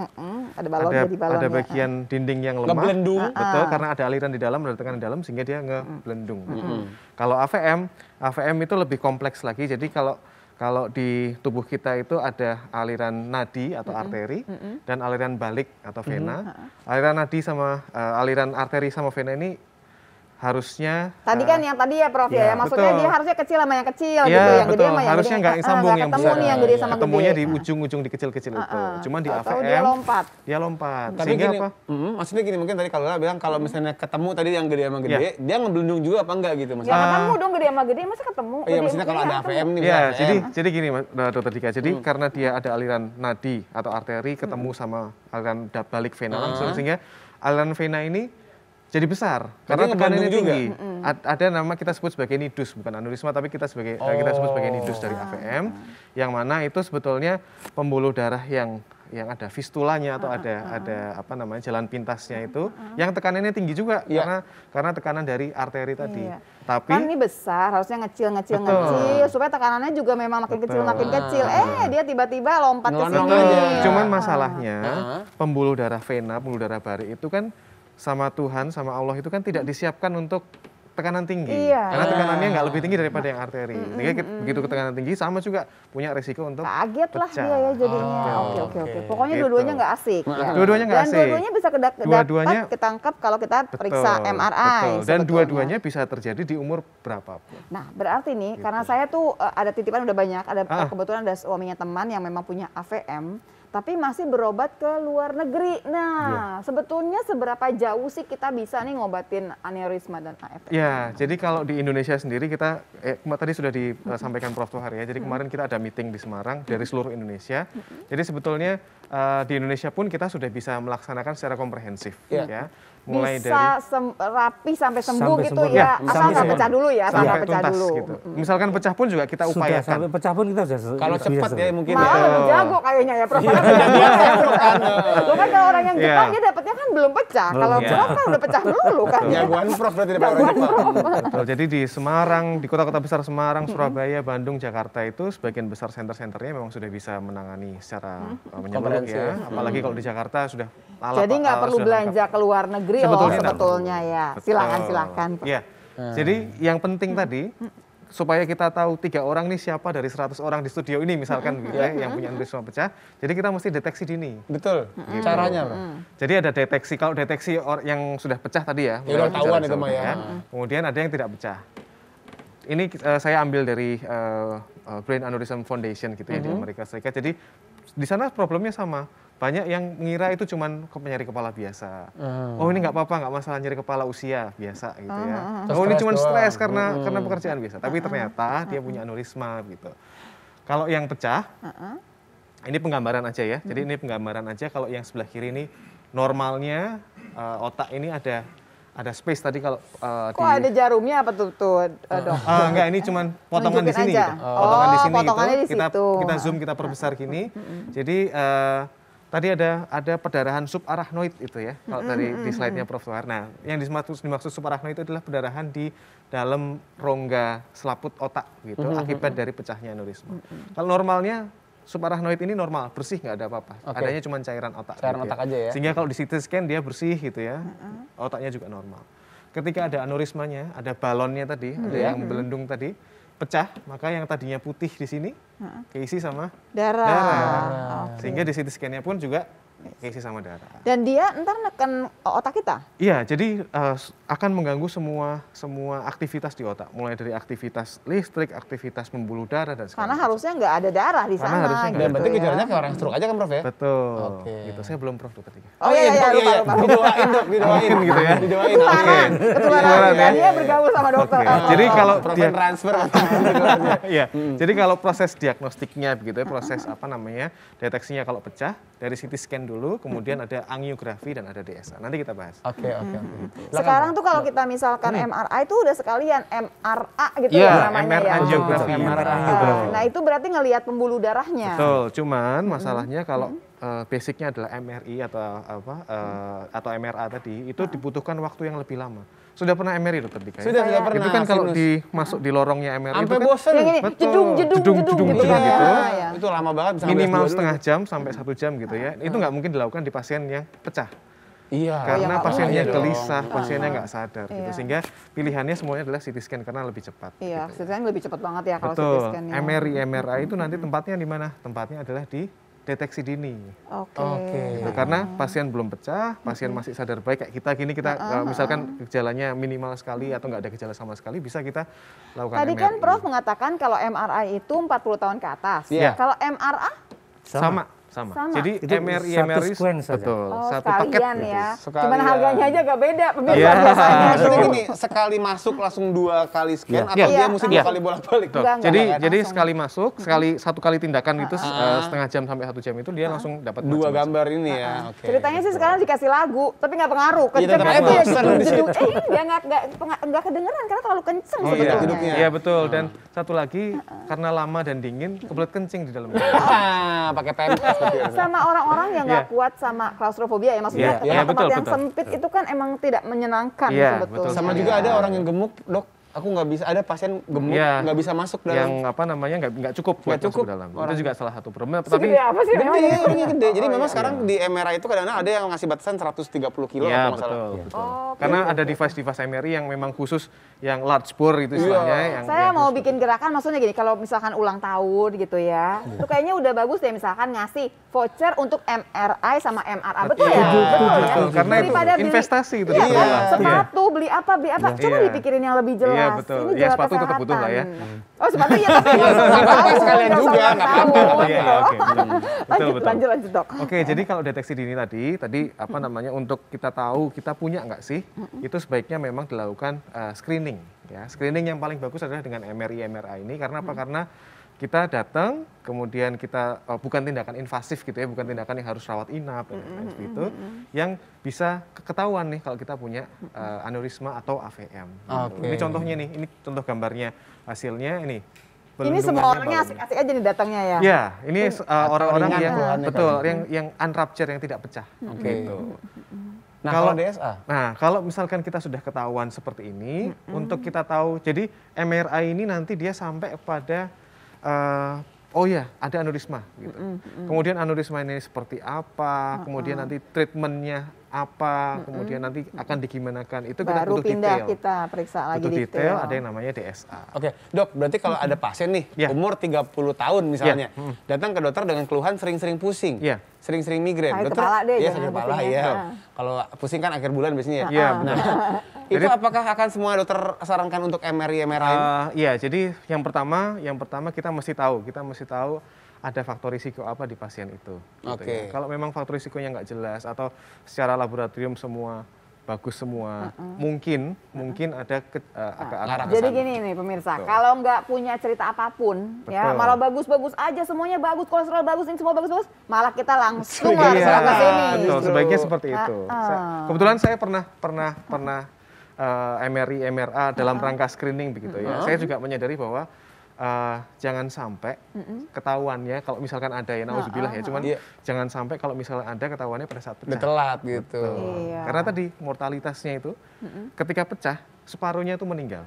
Ada balon jadi balon ada ya. bagian dinding yang lemah. Ngebelendung. Betul, karena ada aliran di dalam, ada tekanan di dalam sehingga dia ngebelendung. Kalau AVM itu lebih kompleks lagi. Jadi kalau di tubuh kita itu ada aliran nadi atau arteri dan aliran balik atau vena. Aliran nadi sama aliran arteri sama vena ini harusnya Tadi kan yang tadi ya Prof ya, maksudnya betul. dia harusnya kecil sama yang kecil gitu, ya, yang gede betul. sama yang Harusnya gede. nggak sambung yang ketemu besar. nih yang gede sama Ketemunya gede. di ujung-ujung di kecil-kecil itu. Cuman di Tahu-tahu AVM dia lompat. Dia lompat. Tapi Sehingga gini, apa? maksudnya gini mungkin tadi kalau Lala bilang kalau misalnya ketemu tadi yang gede sama gede, dia ngebelendung juga apa enggak gitu Ya maksudnya? ketemu dong gede sama gede, masa ketemu? Iya maksudnya kalau ada AVM nih. Ya, misalnya jadi gini Dokter Dika. Jadi karena dia ada aliran nadi atau arteri ketemu sama aliran balik vena langsung, sehingga aliran vena ini jadi besar karena tekanannya tinggi. Ada nama kita sebut sebagai nidus, bukan aneurisma tapi kita sebut sebagai nidus dari AVM, yang mana itu sebetulnya pembuluh darah yang ada fistulanya atau ada apa namanya jalan pintasnya itu yang tekanannya tinggi juga karena tekanan dari arteri tadi. Iya. Tapi Kan ini besar, harusnya ngecil supaya tekanannya juga memang makin kecil makin kecil. Dia tiba-tiba lompat ke Nyelonong sini. aja. cuman masalahnya pembuluh darah vena, pembuluh darah barik itu kan sama Tuhan, sama Allah itu kan tidak disiapkan untuk tekanan tinggi. Iya. Karena tekanannya nggak lebih tinggi daripada yang arteri. Sehingga begitu tekanan tinggi sama juga punya resiko untuk Kaget lah pecah. dia ya jadinya. Oke. Pokoknya Gitu. dua-duanya nggak asik. Ya. Dua-duanya nggak asik. Dan dua-duanya bisa dapat ketangkap kalau kita periksa MRI. Betul. Dan sebetulnya. dua-duanya bisa terjadi di umur berapapun. Nah, berarti nih, karena saya tuh ada titipan udah banyak, kebetulan ada suaminya teman yang memang punya AVM, tapi masih berobat ke luar negeri. Nah, sebetulnya seberapa jauh sih kita bisa nih ngobatin aneurisma dan AVM? Ya, jadi kalau di Indonesia sendiri kita, tadi sudah disampaikan Prof. Tohar ya, jadi kemarin kita ada meeting di Semarang dari seluruh Indonesia. Jadi sebetulnya di Indonesia pun kita sudah bisa melaksanakan secara komprehensif. Ya. Mulai Bisa rapi sampai sembuh Sampai gitu sembuh, ya, ya. asal Sampai nggak pecah dulu ya, asal sampai nggak pecah tuntas dulu. gitu. Misalkan pecah pun juga kita Sudah upayakan. sampai pecah pun kita sudah kalau cepat ya mungkin Malah ya. lebih jago kayaknya ya, Prof. Lo kan kalau orang yang Jepang dia dapetnya kan belum pecah. Kalau Prof kan udah pecah dulu kan. Jagoan Prof berarti daripada orang Jepang. Betul, jadi di Semarang, di kota-kota besar Semarang, Surabaya, Bandung, Jakarta itu sebagian besar center-centernya memang sudah bisa menangani secara menyeluruh ya. Apalagi kalau di Jakarta sudah Jadi nggak perlu belanja ke luar negeri sebetulnya ya. Silakan. Ya. Jadi yang penting tadi supaya kita tahu 3 orang nih siapa dari 100 orang di studio ini misalkan gitu ya, yang punya aneurisma pecah. Jadi kita mesti deteksi dini. Betul. Caranya, Bro. Jadi ada deteksi, kalau deteksi yang sudah pecah tadi ya. Ya udah tahuan itu mah ya. Kemudian ada yang tidak pecah. Ini saya ambil dari Brain Aneurysm Foundation gitu ya di Amerika Serikat. Jadi di sana problemnya sama. Banyak yang mengira itu cuman nyeri kepala biasa. Oh ini nggak apa-apa, nggak masalah nyeri kepala usia biasa gitu ya. Oh ini cuma stres karena pekerjaan biasa. Tapi ternyata dia punya aneurisma gitu. Kalau yang pecah, ini penggambaran aja ya. Jadi ini penggambaran aja. Kalau yang sebelah kiri ini normalnya otak ini ada space tadi kalau Kok ada jarumnya apa tuh Dok? enggak, ini cuman potongan di Nunjukin sini aja. gitu. Potongan di sini potongannya gitu. di situ. Kita zoom, kita perbesar gini. Jadi tadi ada perdarahan subarachnoid itu ya. Kalau tadi di slide-nya Prof. Tohar. Nah, yang dimaksud subarachnoid itu adalah perdarahan di dalam rongga selaput otak gitu akibat dari pecahnya aneurisma. Kalau normalnya subarachnoid ini normal, bersih, nggak ada apa-apa. Adanya cuma cairan otak. Cairan gitu otak aja ya. Sehingga kalau di CT scan dia bersih gitu ya. Otaknya juga normal. Ketika ada aneurismanya, ada balonnya tadi, ada yang belendung tadi, pecah, maka yang tadinya putih di sini keisi sama Darah. Sehingga di CT scan-nya pun juga keisi sama darah. Dan dia ntar neken otak kita? Iya, jadi akan mengganggu semua aktivitas di otak, mulai dari aktivitas listrik, aktivitas pembuluh darah dan segala Karena macam. harusnya nggak ada darah di Karena sana. harusnya nggak gitu Dan berarti ya. gejalanya kayak orang stroke aja kan Prof ya? Betul. Oke. Gitu. Saya belum Prof dokter 3. Oh iya, lupa. Didoain dok, didoain gitu ya. Didoain. Ketularan, ketularan ya. Dia bergaul sama dokter. Oke. Jadi kalau Prof dia transfer. Iya. Jadi kalau proses diagnostiknya begitu ya, proses apa namanya? Deteksinya kalau pecah dari CT scan dulu, kemudian ada angiografi dan ada DSA. Nanti kita bahas. Oke. Sekarang tuh kalau kita misalkan MRI itu udah sekalian MRA gitu Iya, ya namanya MR ya. angiografi. Nah itu berarti ngelihat pembuluh darahnya. Betul, cuman masalahnya kalau basicnya adalah MRI atau MRA tadi, itu dibutuhkan waktu yang lebih lama. Sudah pernah MRI dokter Dika? Sudah pernah. Itu kan kalau sinus. masuk di lorongnya MRI Sampai itu kan bosen. Yang ini Betul. jedung Jedung gitu kan. gitu. Ya. Itu lama banget. bisa minimal 12 setengah jam sampai 1 jam gitu ya. Itu nggak mungkin dilakukan di pasien yang pecah. Iya. Karena nggak pasiennya mungkin. gelisah, pasiennya nggak sadar gitu. Iya. Sehingga pilihannya semuanya adalah CT scan karena lebih cepat. Iya, gitu. sebenarnya lebih cepat banget ya kalau CT Betul. scan ya. MRI, MRI itu nanti tempatnya di mana? Tempatnya adalah di deteksi dini. Oke. Gitu. Karena pasien belum pecah, pasien masih sadar baik kayak kita gini, kita misalkan gejalanya minimal sekali atau nggak ada gejala sama sekali, bisa kita lakukan Tadi MRI. kan Prof mengatakan kalau MRI itu 40 tahun ke atas. Iya. Kalau MRA Sama. Sama. Jadi Itu MRI, satu MRI sequence saja. betul, satu paket sekalian gitu. ya. Sekalian. Cuman harganya aja gak beda pemirsa Iya. biasanya. Maksudnya tuh. gini, sekali masuk langsung 2 kali scan atau Iya. dia mesti 2 Iya. kali bolak-balik? Betul. Enggak, Jadi langsung. sekali masuk, satu kali tindakan itu setengah jam sampai 1 jam itu dia langsung dapat 2 macam-macam. gambar ini ya. Oke. Ceritanya sih sekarang dikasih lagu, tapi nggak pengaruh. Iya, tetap Kenceng aja aja ya bosen di jedung. situ. Dia nggak kedengeran karena terlalu kenceng Oh iya, sebetulnya. iya betul. Dan satu lagi karena lama dan dingin, kebelet kencing di dalamnya. Pakai pempes seperti itu. Sama orang-orang yang nggak Iya. kuat sama klaustrofobia ya, maksudnya Iya, iya, tempat betul, yang betul. sempit itu kan emang tidak menyenangkan Iya, sebetulnya. betul. Sama juga ada orang yang gemuk, dok. Aku nggak bisa, ada pasien gemuk Iya. nggak bisa masuk Yang dalam. apa namanya nggak cukup buat Nggak masuk cukup ke dalam. orang. Itu juga salah satu problem. Tapi Segede apa sih memang? Gede, orangnya gede. Jadi Oh, memang iya. sekarang di MRI itu kadang-kadang ada yang ngasih batasan 130 kilo ya kalau nggak salah. betul, betul. Oh, Karena ada device-device MRI yang memang khusus, yang large bore itu istilahnya. Yang, Saya yang mau khusus. bikin gerakan, maksudnya gini, kalau misalkan ulang tahun gitu ya, itu kayaknya udah bagus deh misalkan ngasih voucher untuk MRI sama MRA, betul ya? Iya, Betul ya? betul. Karena itu Daripada beli- investasi itu Iya, sebetulnya. kan? Iya. Sepatu, beli apa, coba Iya. dipikirin yang lebih jelas. Iya, betul. Ini Ya, jaga sepatu tetap butuh lah ya. Oh, sepatu ya, tapi nggak usah ulang tahun, sekalian nggak usah juga, ulang nggak tahun, apa-apa. Iya, iya, gitu. oke, betul. Betul, betul. Lanjut, dok. Oke, jadi kalau deteksi dini tadi apa namanya untuk kita tahu kita punya nggak sih, itu sebaiknya memang dilakukan screening. Ya, screening yang paling bagus adalah dengan MRI, MRA ini karena apa? Karena kita datang, kemudian kita bukan tindakan invasif gitu ya, bukan tindakan yang harus rawat inap dan lain-lain seperti itu, yang bisa ketahuan nih kalau kita punya aneurisma atau AVM. gitu. Oke. Ini contohnya nih, ini contoh gambarnya hasilnya ini. Ini semua Pelindungannya orangnya bawah. asik-asik aja nih datangnya ya. Ya, ini orang-orang ringan yang keluhannya betul, kan. yang unrupture yang tidak pecah. Oke. Gitu. Nah, Kalau- kalau DSA? Nah, kalau misalkan kita sudah ketahuan seperti ini, untuk kita tahu, jadi MRI ini nanti dia sampai pada, oh ya, ada aneurisma. Gitu. Kemudian aneurisma ini seperti apa, kemudian nanti treatmentnya apa, kemudian nanti akan digimanakan, itu kita Baru butuh pindah detail. kita periksa lagi Butuh detail. detail, ada yang namanya DSA. Oke, dok, berarti kalau ada pasien nih, Ya. umur 30 tahun misalnya, datang ke dokter dengan keluhan sering-sering pusing, Ya. sering-sering migrain. Sakit Dokter, kepala deh, iya jangan sakit kepala pusing ya. ya. Nah. Kalau pusing kan akhir bulan biasanya ya. Iya, benar. Itu apakah akan semua dokter sarankan untuk MRI, MRI? Iya, jadi yang pertama kita mesti tahu ada faktor risiko apa di pasien itu. gitu Oke. ya. Kalau memang faktor risikonya nggak jelas atau secara laboratorium semua bagus semua, mungkin ada agak Jadi gini nih pemirsa, kalau nggak punya cerita apapun, ya Betul. malah bagus-bagus aja, semuanya bagus, kolesterol bagus, ini semua bagus-bagus, malah kita langsung Iya, harus ke sini. betul. Justru. Sebaiknya seperti itu. Ah. Kebetulan saya pernah MRI, MRA dalam rangka screening begitu ya. Saya juga menyadari bahwa jangan sampai ketahuannya kalau misalkan ada ya, nauzubillah ya, cuman Iya. jangan sampai kalau misalnya ada ketahuannya pada saat Udah pecah. telat gitu. Iya. Karena tadi mortalitasnya itu ketika pecah separuhnya itu meninggal.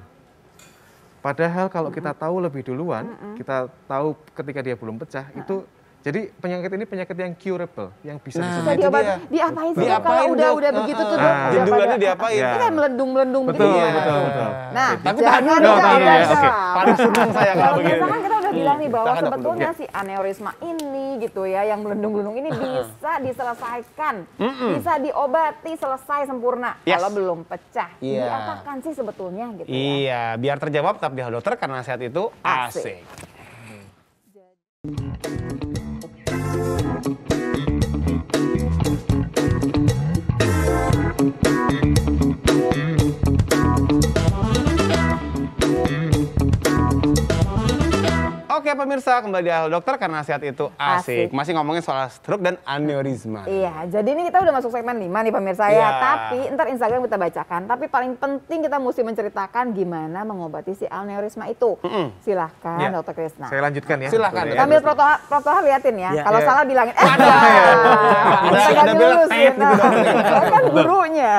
Padahal kalau kita tahu lebih duluan, kita tahu ketika dia belum pecah itu jadi penyakit ini penyakit yang curable, yang bisa Nah, Bisa disembuhkan. itu diobat, dia. diapain sih Dok, Diapain, kalau Dok? udah begitu tuh Dok? Ah. Udah Jendulannya pada- diapain? Ini kan melendung-melendung Betul, begini ya. betul, betul. Nah, Tapi jangan tahan dulu, udah, tahan dulu ya, oke. Paling seneng saya kalau Kalau begini. misalkan kita udah bilang nih bahwa Tahan dok, sebetulnya ya. si aneurisma ini gitu ya, yang melendung-melendung ini bisa diselesaikan, bisa diobati selesai sempurna. Yes. Kalau belum pecah, Iya. diapakan sih sebetulnya gitu ya? Iya, biar terjawab tetap di Halo Dokter karena sehat itu Asik. asik. Oke pemirsa, kembali di Halo Dokter karena sehat itu asik. Asik. Masih ngomongin soal stroke dan aneurisma. Iya, jadi ini kita udah masuk segmen 5 nih pemirsa ya. Iya. Tapi ntar Instagram kita bacakan. Tapi paling penting kita mesti menceritakan gimana mengobati si aneurisma itu. Silahkan Ya. Dokter Krisna. Saya lanjutkan ya. Silahkan, Boleh ya? Sambil protohar liatin ya. Ya. Kalau Ya. salah bilangin. Ada Ada bilang tet gitu dong. Kan gurunya.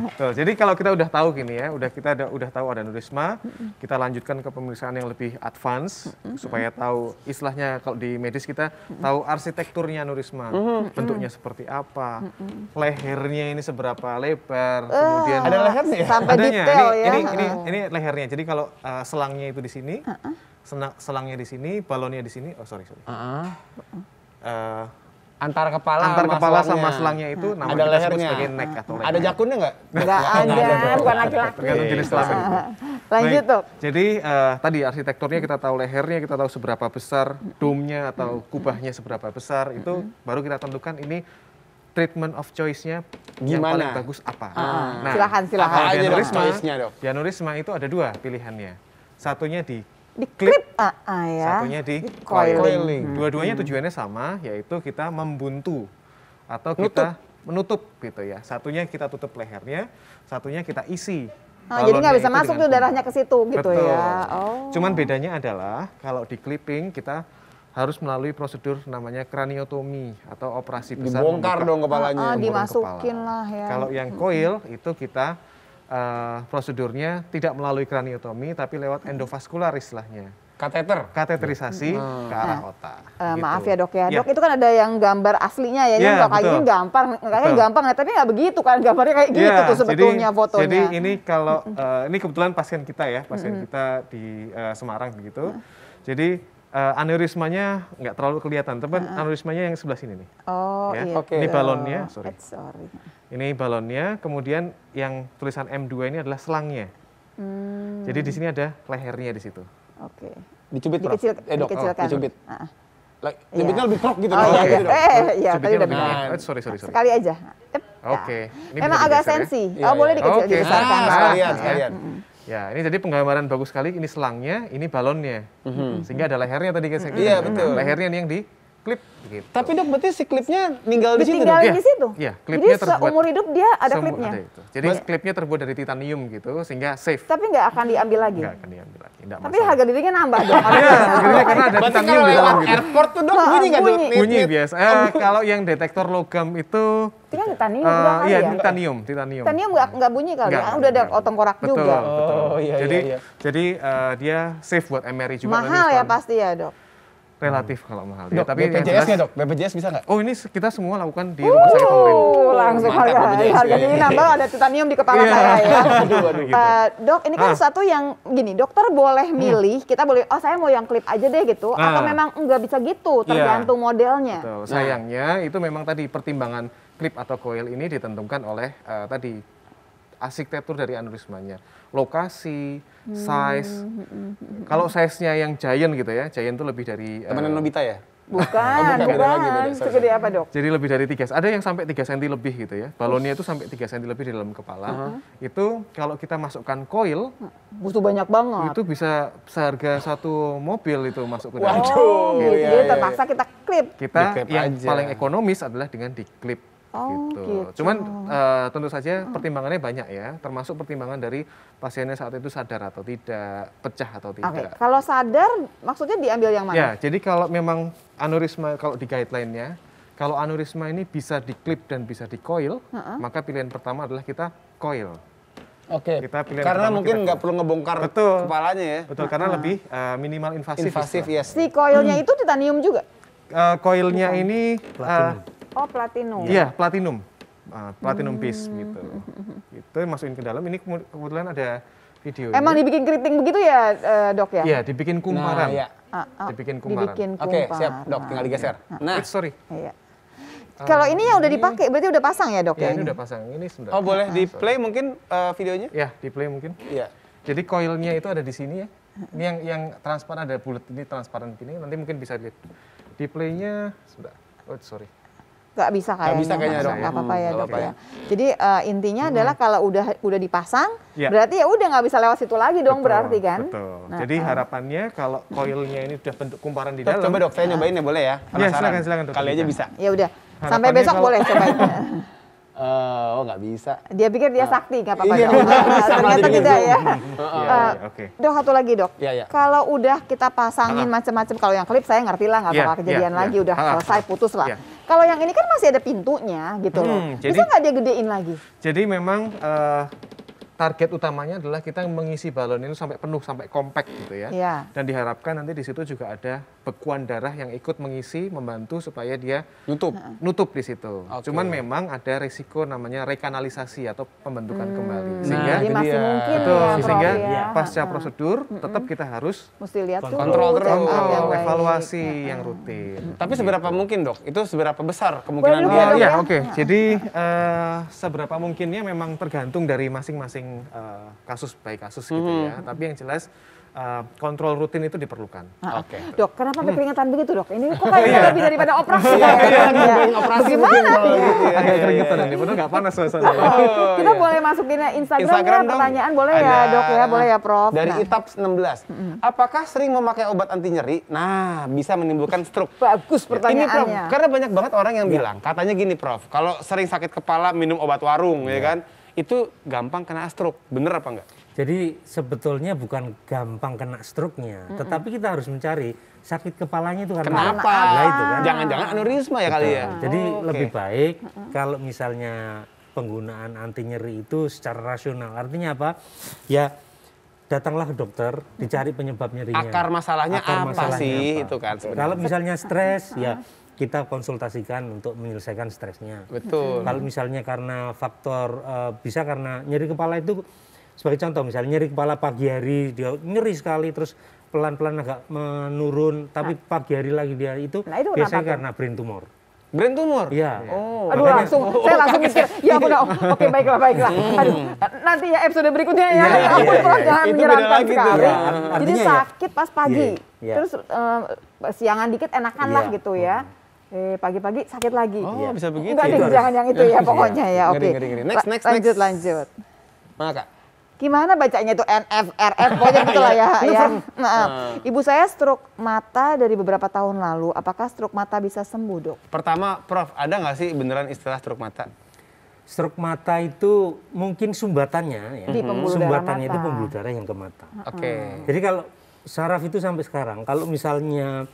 Betul. Jadi kalau kita udah tahu gini ya, udah tahu ada aneurisma, kita lanjutkan ke pemeriksaan yang lebih advance supaya tahu istilahnya kalau di medis kita tahu arsitekturnya aneurisma, bentuknya seperti apa, lehernya ini seberapa lebar, kemudian Ada lehernya ya? Sampai adanya. detail ya. Ini lehernya. Jadi kalau selangnya itu di sini, selangnya di sini, balonnya di sini. Oh sorry. Eh, Antara kepala Antar sama kepala selangnya. sama selangnya itu nama ada kita sebut lehernya. sebagai neck atau leher. Ada jakunnya nggak? Enggak ada, bukan laki-laki. Tergantung jenis kelamin. Lanjut Baik, Dok. Jadi tadi arsitekturnya kita tahu lehernya, kita tahu seberapa besar dome-nya atau kubahnya seberapa besar, itu baru kita tentukan ini treatment of choice-nya yang Gimana? paling bagus apa. Silakan. Apa kalau aja di dong aneurisma, choice-nya, Dok? di aneurisma itu ada dua pilihannya. Satunya di Di klip ya. satunya di Coiling. Coiling. Dua-duanya tujuannya sama, yaitu kita membuntu atau kita menutup gitu ya. Satunya kita tutup lehernya, satunya kita isi. Jadi nggak balonnya bisa itu masuk dengan tuh darahnya ke situ gitu Betul. ya. Oh. Cuman bedanya adalah kalau di clipping kita harus melalui prosedur namanya kraniotomi atau operasi besar. Dibongkar membuka dong kepalanya. Dimasukin kepala. lah ya. Kalau yang coil itu kita prosedurnya tidak melalui kraniotomi tapi lewat endovaskular istilahnya. Kateter. Kateterisasi ke arah otak. gitu. Maaf ya Dok ya. Dok itu kan ada yang gambar aslinya ya. Iya, Kalau kayak gini betul. gampang, kayaknya Betul. gampang ya. Tapi nggak begitu kan gambarnya kayak gitu Iya, tuh sebetulnya fotonya. Jadi ini kalau ini kebetulan pasien kita ya, pasien kita di Semarang begitu. Jadi aneurismanya nggak terlalu kelihatan, tapi aneurismanya yang sebelah sini nih. Oh Ya. iya. Oke. Ini balonnya, sorry. Sorry. Ini balonnya, kemudian yang tulisan M2 ini adalah selangnya. Jadi di sini ada lehernya di situ. Oke. Dicubit, Prof. Dikecilkan. dicubit. Ah. Nyubitnya lebih krok gitu. Oh dong. iya, Gitu dong. iya. Tadi Cubitnya udah lebih benar. gede. Sorry. Sekali aja. Ep, ya. Oke. Ini Emang bisa agak digeser ya. sensi. Iya, Oh boleh iya. dikecil, Oke. dibesarkan. Nah, Nah, sekalian. Ya, ini jadi penggambaran bagus sekali. Ini selangnya, ini balonnya. Sehingga ada lehernya tadi kan saya Iya, bilang. betul. Lehernya nih yang di klip gitu. Tapi Dok berarti si klipnya ninggal di situ dong? ditinggalin Iya, di situ. iya, Jadi klipnya terbuat- seumur hidup dia ada Semua klipnya. ada itu. Jadi klipnya terbuat dari titanium gitu, sehingga safe. Tapi nggak akan diambil lagi. Nggak akan diambil lagi. Nggak Tapi masalah. harga dirinya nambah dong. Iya, harganya karena ada Berarti titanium kalau di dalam lewat gitu. airport tuh Dok bunyi nggak Dok? Bunyi. Nit, Bunyi nit. biasa. Kalau yang detektor logam itu Itu kan titanium juga kali iya, ya. titanium. Titanium nggak bunyi kali Nggak, ya. Udah ada nggak. tengkorak Betul, juga. betul. Oh, iya, jadi, iya. jadi dia safe buat MRI juga. Mahal nanti ya soal- pasti ya Dok. Relatif kalau mahal. Dok, tapi yang BPJS jelas- nggak Dok? BPJS bisa nggak? Oh ini kita semua lakukan di rumah sakit pemerintah. Langsung Mantap, harga BPJS ya. diri nambah ada titanium di kepala Iya. saya ya. Gitu. Dok, ini kan satu yang gini, dokter boleh milih, kita boleh, oh saya mau yang klip aja deh gitu, atau Nah. memang nggak bisa gitu, tergantung modelnya. Betul. Sayangnya itu memang tadi pertimbangan klip atau coil ini ditentukan oleh tadi arsitektur dari aneurismanya, lokasi, size. Kalau size-nya yang giant gitu ya, giant itu lebih dari Temenan Nobita ya? Bukan, beda lagi, beda. Sorry, segede apa Dok? jadi lebih dari 3, ada yang sampai 3 cm lebih gitu ya. Balonnya itu sampai 3 cm lebih di dalam kepala. Itu kalau kita masukkan coil, Butuh banyak banget. itu bisa seharga satu mobil itu masuk ke dalam. Waduh, Gitu. iya, Jadi iya. terpaksa kita klip. Kita Di-clip yang aja. paling ekonomis adalah dengan diklip Oh, gitu. gitu. Cuman tentu saja pertimbangannya banyak ya, termasuk pertimbangan dari pasiennya saat itu sadar atau tidak, pecah atau Oke, tidak. kalau sadar maksudnya diambil yang mana? Ya, jadi kalau memang aneurisma kalau di guideline-nya, kalau aneurisma ini bisa diklip dan bisa di-coil, maka pilihan pertama adalah kita coil. Oke. Kita pilihan Karena pertama mungkin kita nggak perlu ngebongkar Betul. kepalanya ya. Betul, karena lebih minimal invasif. Invasif istilah. yes. Si coilnya itu titanium juga? Coilnya ini Oh, platinum. iya, platinum. Platinum base gitu. Itu masukin ke dalam. Ini kebetulan ada video. Emang dibikin keriting begitu ya, Dok ya? Iya, dibikin kumparan. Nah, ya. Dibikin kumparan. Dibikin Oke, kumparan. siap Dok, tinggal digeser. Nah, Sorry. Iya. Kalau ini yang udah dipakai, berarti udah pasang ya, Dok Ya, ya? ini udah pasang. Ini sudah. oh boleh di play mungkin videonya? Ya, di play mungkin. Iya. Jadi coilnya itu ada di sini ya. Ini yang transparan, ada bulat ini transparan gini. Nanti mungkin bisa lihat. Di playnya sudah. Oh sorry. Nggak bisa kayaknya. Nggak bisa kayaknya, Dok. Nggak apa-apa ya, Nggak Dok apa-apa ya. Jadi intinya adalah kalau udah dipasang, Ya. berarti ya udah nggak bisa lewat situ lagi dong, berarti kan? Betul. Nah, Jadi harapannya kalau coilnya ini udah bentuk kumparan di Dok, dalam. coba Dok, saya nyobain ya boleh ya? Penasaran. silakan, Dok. Kali aja bisa. Ya udah. Sampai Harapannya besok kalau- boleh cobain. Oh nggak bisa. Dia pikir dia sakti, nggak apa-apa. Iya, Dok. bisa, Ternyata jadi tidak zoom. ya. Iya, oke. Dok, satu lagi, Dok. Iya, iya. Kalau udah kita pasangin macam-macam, kalau yang klip saya ngerti lah, nggak Iya, bakal kejadian iya, lagi, iya. udah selesai, putus lah. Iya. Kalau yang ini kan masih ada pintunya gitu loh. jadi- Bisa nggak dia gedein lagi? Jadi memang target utamanya adalah kita mengisi balon ini sampai penuh, sampai compact gitu ya. Iya. Dan diharapkan nanti di situ juga ada bekuan darah yang ikut mengisi, membantu supaya dia nutup di situ. Oke. Cuman memang ada risiko namanya rekanalisasi atau pembentukan kembali. Nah, Sehingga Jadi itu masih dia. mungkin betul, ya, Prof, sehingga ya. pasca prosedur tetap kita harus Mesti lihat dulu. Kontrol terus. check up yang kontrol, baik. evaluasi yang rutin. Tapi seberapa mungkin Dok? Itu seberapa besar Boleh kemungkinan dulu dia? ya, Dok, Iya, ya? oke. Jadi seberapa mungkinnya memang tergantung dari masing-masing kasus by kasus gitu ya. Tapi yang jelas kontrol rutin itu diperlukan. Oke. Dok, kenapa sampai keringetan begitu, Dok? Ini kok kayaknya lebih daripada operasi ya? Operasi Bagaimana? mungkin kalau Ya. gitu ya. Agak keringetan ini, padahal nggak panas suasana. Kita boleh masukin Instagram dong. pertanyaan boleh ya, Ada, Dok ya? Boleh ya, Prof? Dari Nah, Itap 16. Apakah sering memakai obat anti nyeri? Nah, bisa menimbulkan stroke. bagus Ini Prof, pertanyaannya. karena banyak banget orang yang bilang, katanya gini Prof, kalau sering sakit kepala minum obat warung ya kan, itu gampang kena stroke. Bener apa enggak? Jadi sebetulnya bukan gampang kena stroke-nya, tetapi kita harus mencari sakit kepalanya itu karena Kenapa? apa? Nah, itu kan. Jangan-jangan aneurisma ya kali ya? Jadi Oh, oke. lebih baik kalau misalnya penggunaan anti nyeri itu secara rasional. Artinya apa? Ya datanglah ke dokter, dicari penyebab nyerinya. Akar masalahnya Akar apa masalahnya sih apa. itu kan sebenarnya? Kalau misalnya stres, ya kita konsultasikan untuk menyelesaikan stresnya. Betul. Kalau misalnya karena faktor bisa karena nyeri kepala itu sebagai contoh, misalnya nyeri kepala pagi hari dia nyeri sekali terus pelan-pelan agak menurun, tapi pagi hari lagi dia itu Nah, itu biasanya kenapa tuh? karena brain tumor. Brain tumor? Iya. Oh. Aduh, saya langsung mikir, ya ampun, oke baiklah. Aduh, nanti ya episode berikutnya ya, ya ampun, Prof, jangan Itu beda menyeramkan lagi tuh. sekali. Ya, Jadi artinya ya. sakit pas pagi, Iya. terus siangan dikit enakan lah Iya. gitu ya. Pagi-pagi sakit lagi. Oh, bisa begitu Enggak ya? deh, jangan yang itu ya pokoknya ya, oke. Ngeri. Next. Lanjut. Mana Kak? Gimana bacanya itu NFRF, pokoknya gitu lah ya. Nah, ibu saya stroke mata dari beberapa tahun lalu. Apakah stroke mata bisa sembuh, Dok? Pertama, Prof, ada nggak sih beneran istilah stroke mata? Stroke mata itu mungkin sumbatannya, ya. Di pembuluh darah Sumbatannya itu mata. pembuluh darah yang ke mata. Oke. Jadi kalau saraf itu sampai sekarang, kalau misalnya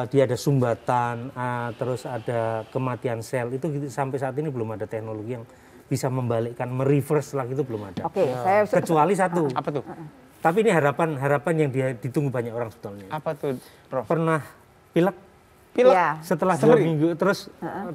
dia ada sumbatan, terus ada kematian sel, itu sampai saat ini belum ada teknologi yang bisa membalikkan, mereverse lagi itu belum ada. Oke, saya Kecuali satu. Apa tuh? Tapi ini harapan yang ditunggu banyak orang sebetulnya. Apa tuh, Prof? Pernah pilek Pilek? Iya. setelah 2 minggu, terus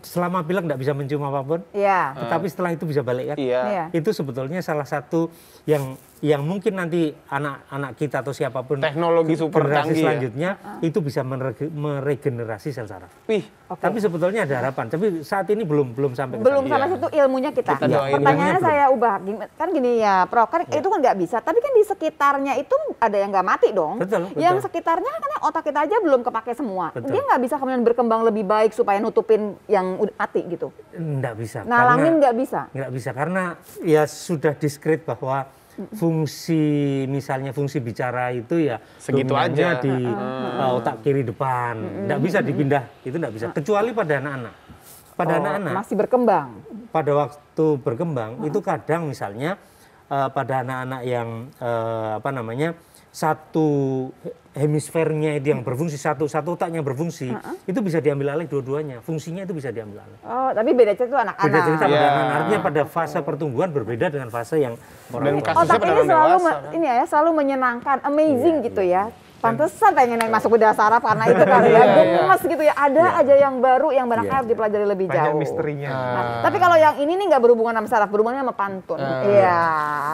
selama pilek nggak bisa mencium apapun, Iya. tetapi setelah itu bisa balik kan? Iya. Iya. Itu sebetulnya salah satu yang mungkin nanti anak-anak kita atau siapapun Teknologi super generasi canggih ya? selanjutnya itu bisa meregenerasi sel saraf. Wih, Tapi sebetulnya ada harapan. Tapi saat ini belum sampai ke Belum sana. sampai situ ilmunya kita. Kita doain Pertanyaannya ilmunya saya ubah, kan gini ya, Prof, kan itu kan nggak bisa. Tapi kan di sekitarnya itu ada yang nggak mati dong. Betul. Yang sekitarnya kan otak kita aja belum kepake semua. Betul. Dia nggak bisa kemudian berkembang lebih baik supaya nutupin yang udah mati gitu. Nggak bisa. Ngalangin nggak bisa. Nggak bisa karena ya sudah diskret bahwa misalnya fungsi bicara itu ya Segitu dominannya aja. di otak kiri depan. Nggak bisa dipindah, itu nggak bisa. Kecuali pada anak-anak. Pada anak-anak, Masih berkembang. pada waktu berkembang itu kadang misalnya pada anak-anak yang satu hemisfernya itu yang berfungsi, satu otaknya berfungsi, itu bisa diambil alih dua-duanya. Fungsinya itu bisa diambil alih. Oh, tapi beda cerita itu Beda anak-anak. cerita pada Iya. anak. Artinya pada fase pertumbuhan berbeda dengan fase yang Dan orang tua. kasusnya Otak pada ini orang selalu dewasa, kan? ini ya selalu menyenangkan, amazing gitu ya. Pantesan pengen naik masuk bedah saraf karena itu kali ya, gemes gitu ya. Ada aja yang baru yang barangkali harus dipelajari lebih Banyak jauh. misterinya. Nah, tapi kalau yang ini nih nggak berhubungan sama saraf, berhubungan sama pantun. Iya.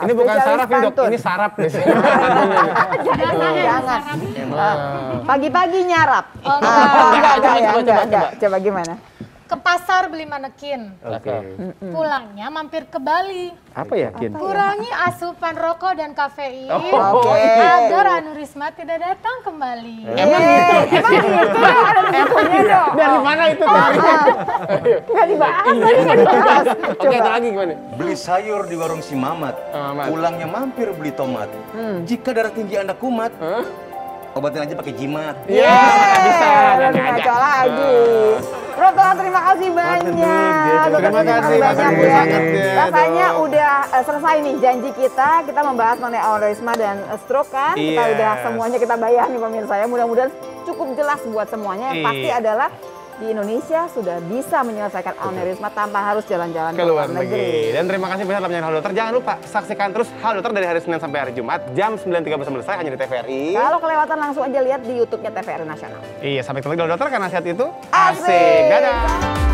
Ini bukan spesialis saraf ini dok, pantun. ini sarap nih. Jangan. Pagi-pagi nyarap. Oh, Enggak. Coba gimana? Ke pasar beli manekin. Oke. Pulangnya mampir ke Bali. Apa ya, Kin? Kurangi asupan rokok dan kafein Oke. agar aneurisma tidak datang kembali. Emang gitu? Ada bukunya dong. Dari mana itu dari? Nggak dibahas, tadi nggak dibahas. Oke, itu lagi gimana? Beli sayur di warung si Mamat, Mamat. pulangnya mampir beli tomat. Jika darah tinggi Anda kumat, obatin aja pakai jimat. Iya, bisa. Ngaco lagi. Bro, terima kasih banyak. Terima kasih, Mas banyak Ibu, ya. sangat ya, Rasanya dok. udah selesai nih janji kita membahas mengenai aneurisma dan stroke kan. Kita Yes. udah semuanya kita bayar nih pemirsa ya. Mudah-mudahan cukup jelas buat semuanya. Yang pasti Iya. adalah di Indonesia sudah bisa menyelesaikan aneurisma tanpa harus jalan-jalan Ke luar negeri. Dan terima kasih banyak telah menyaksikan Halo Dokter. Jangan lupa saksikan terus Halo Dokter dari hari Senin sampai hari Jumat jam 9.30 selesai hanya di TVRI. Kalau kelewatan langsung aja lihat di YouTube-nya TVRI Nasional. Iya, sampai ketemu di Halo Dokter karena sehat itu Asik. Dadah.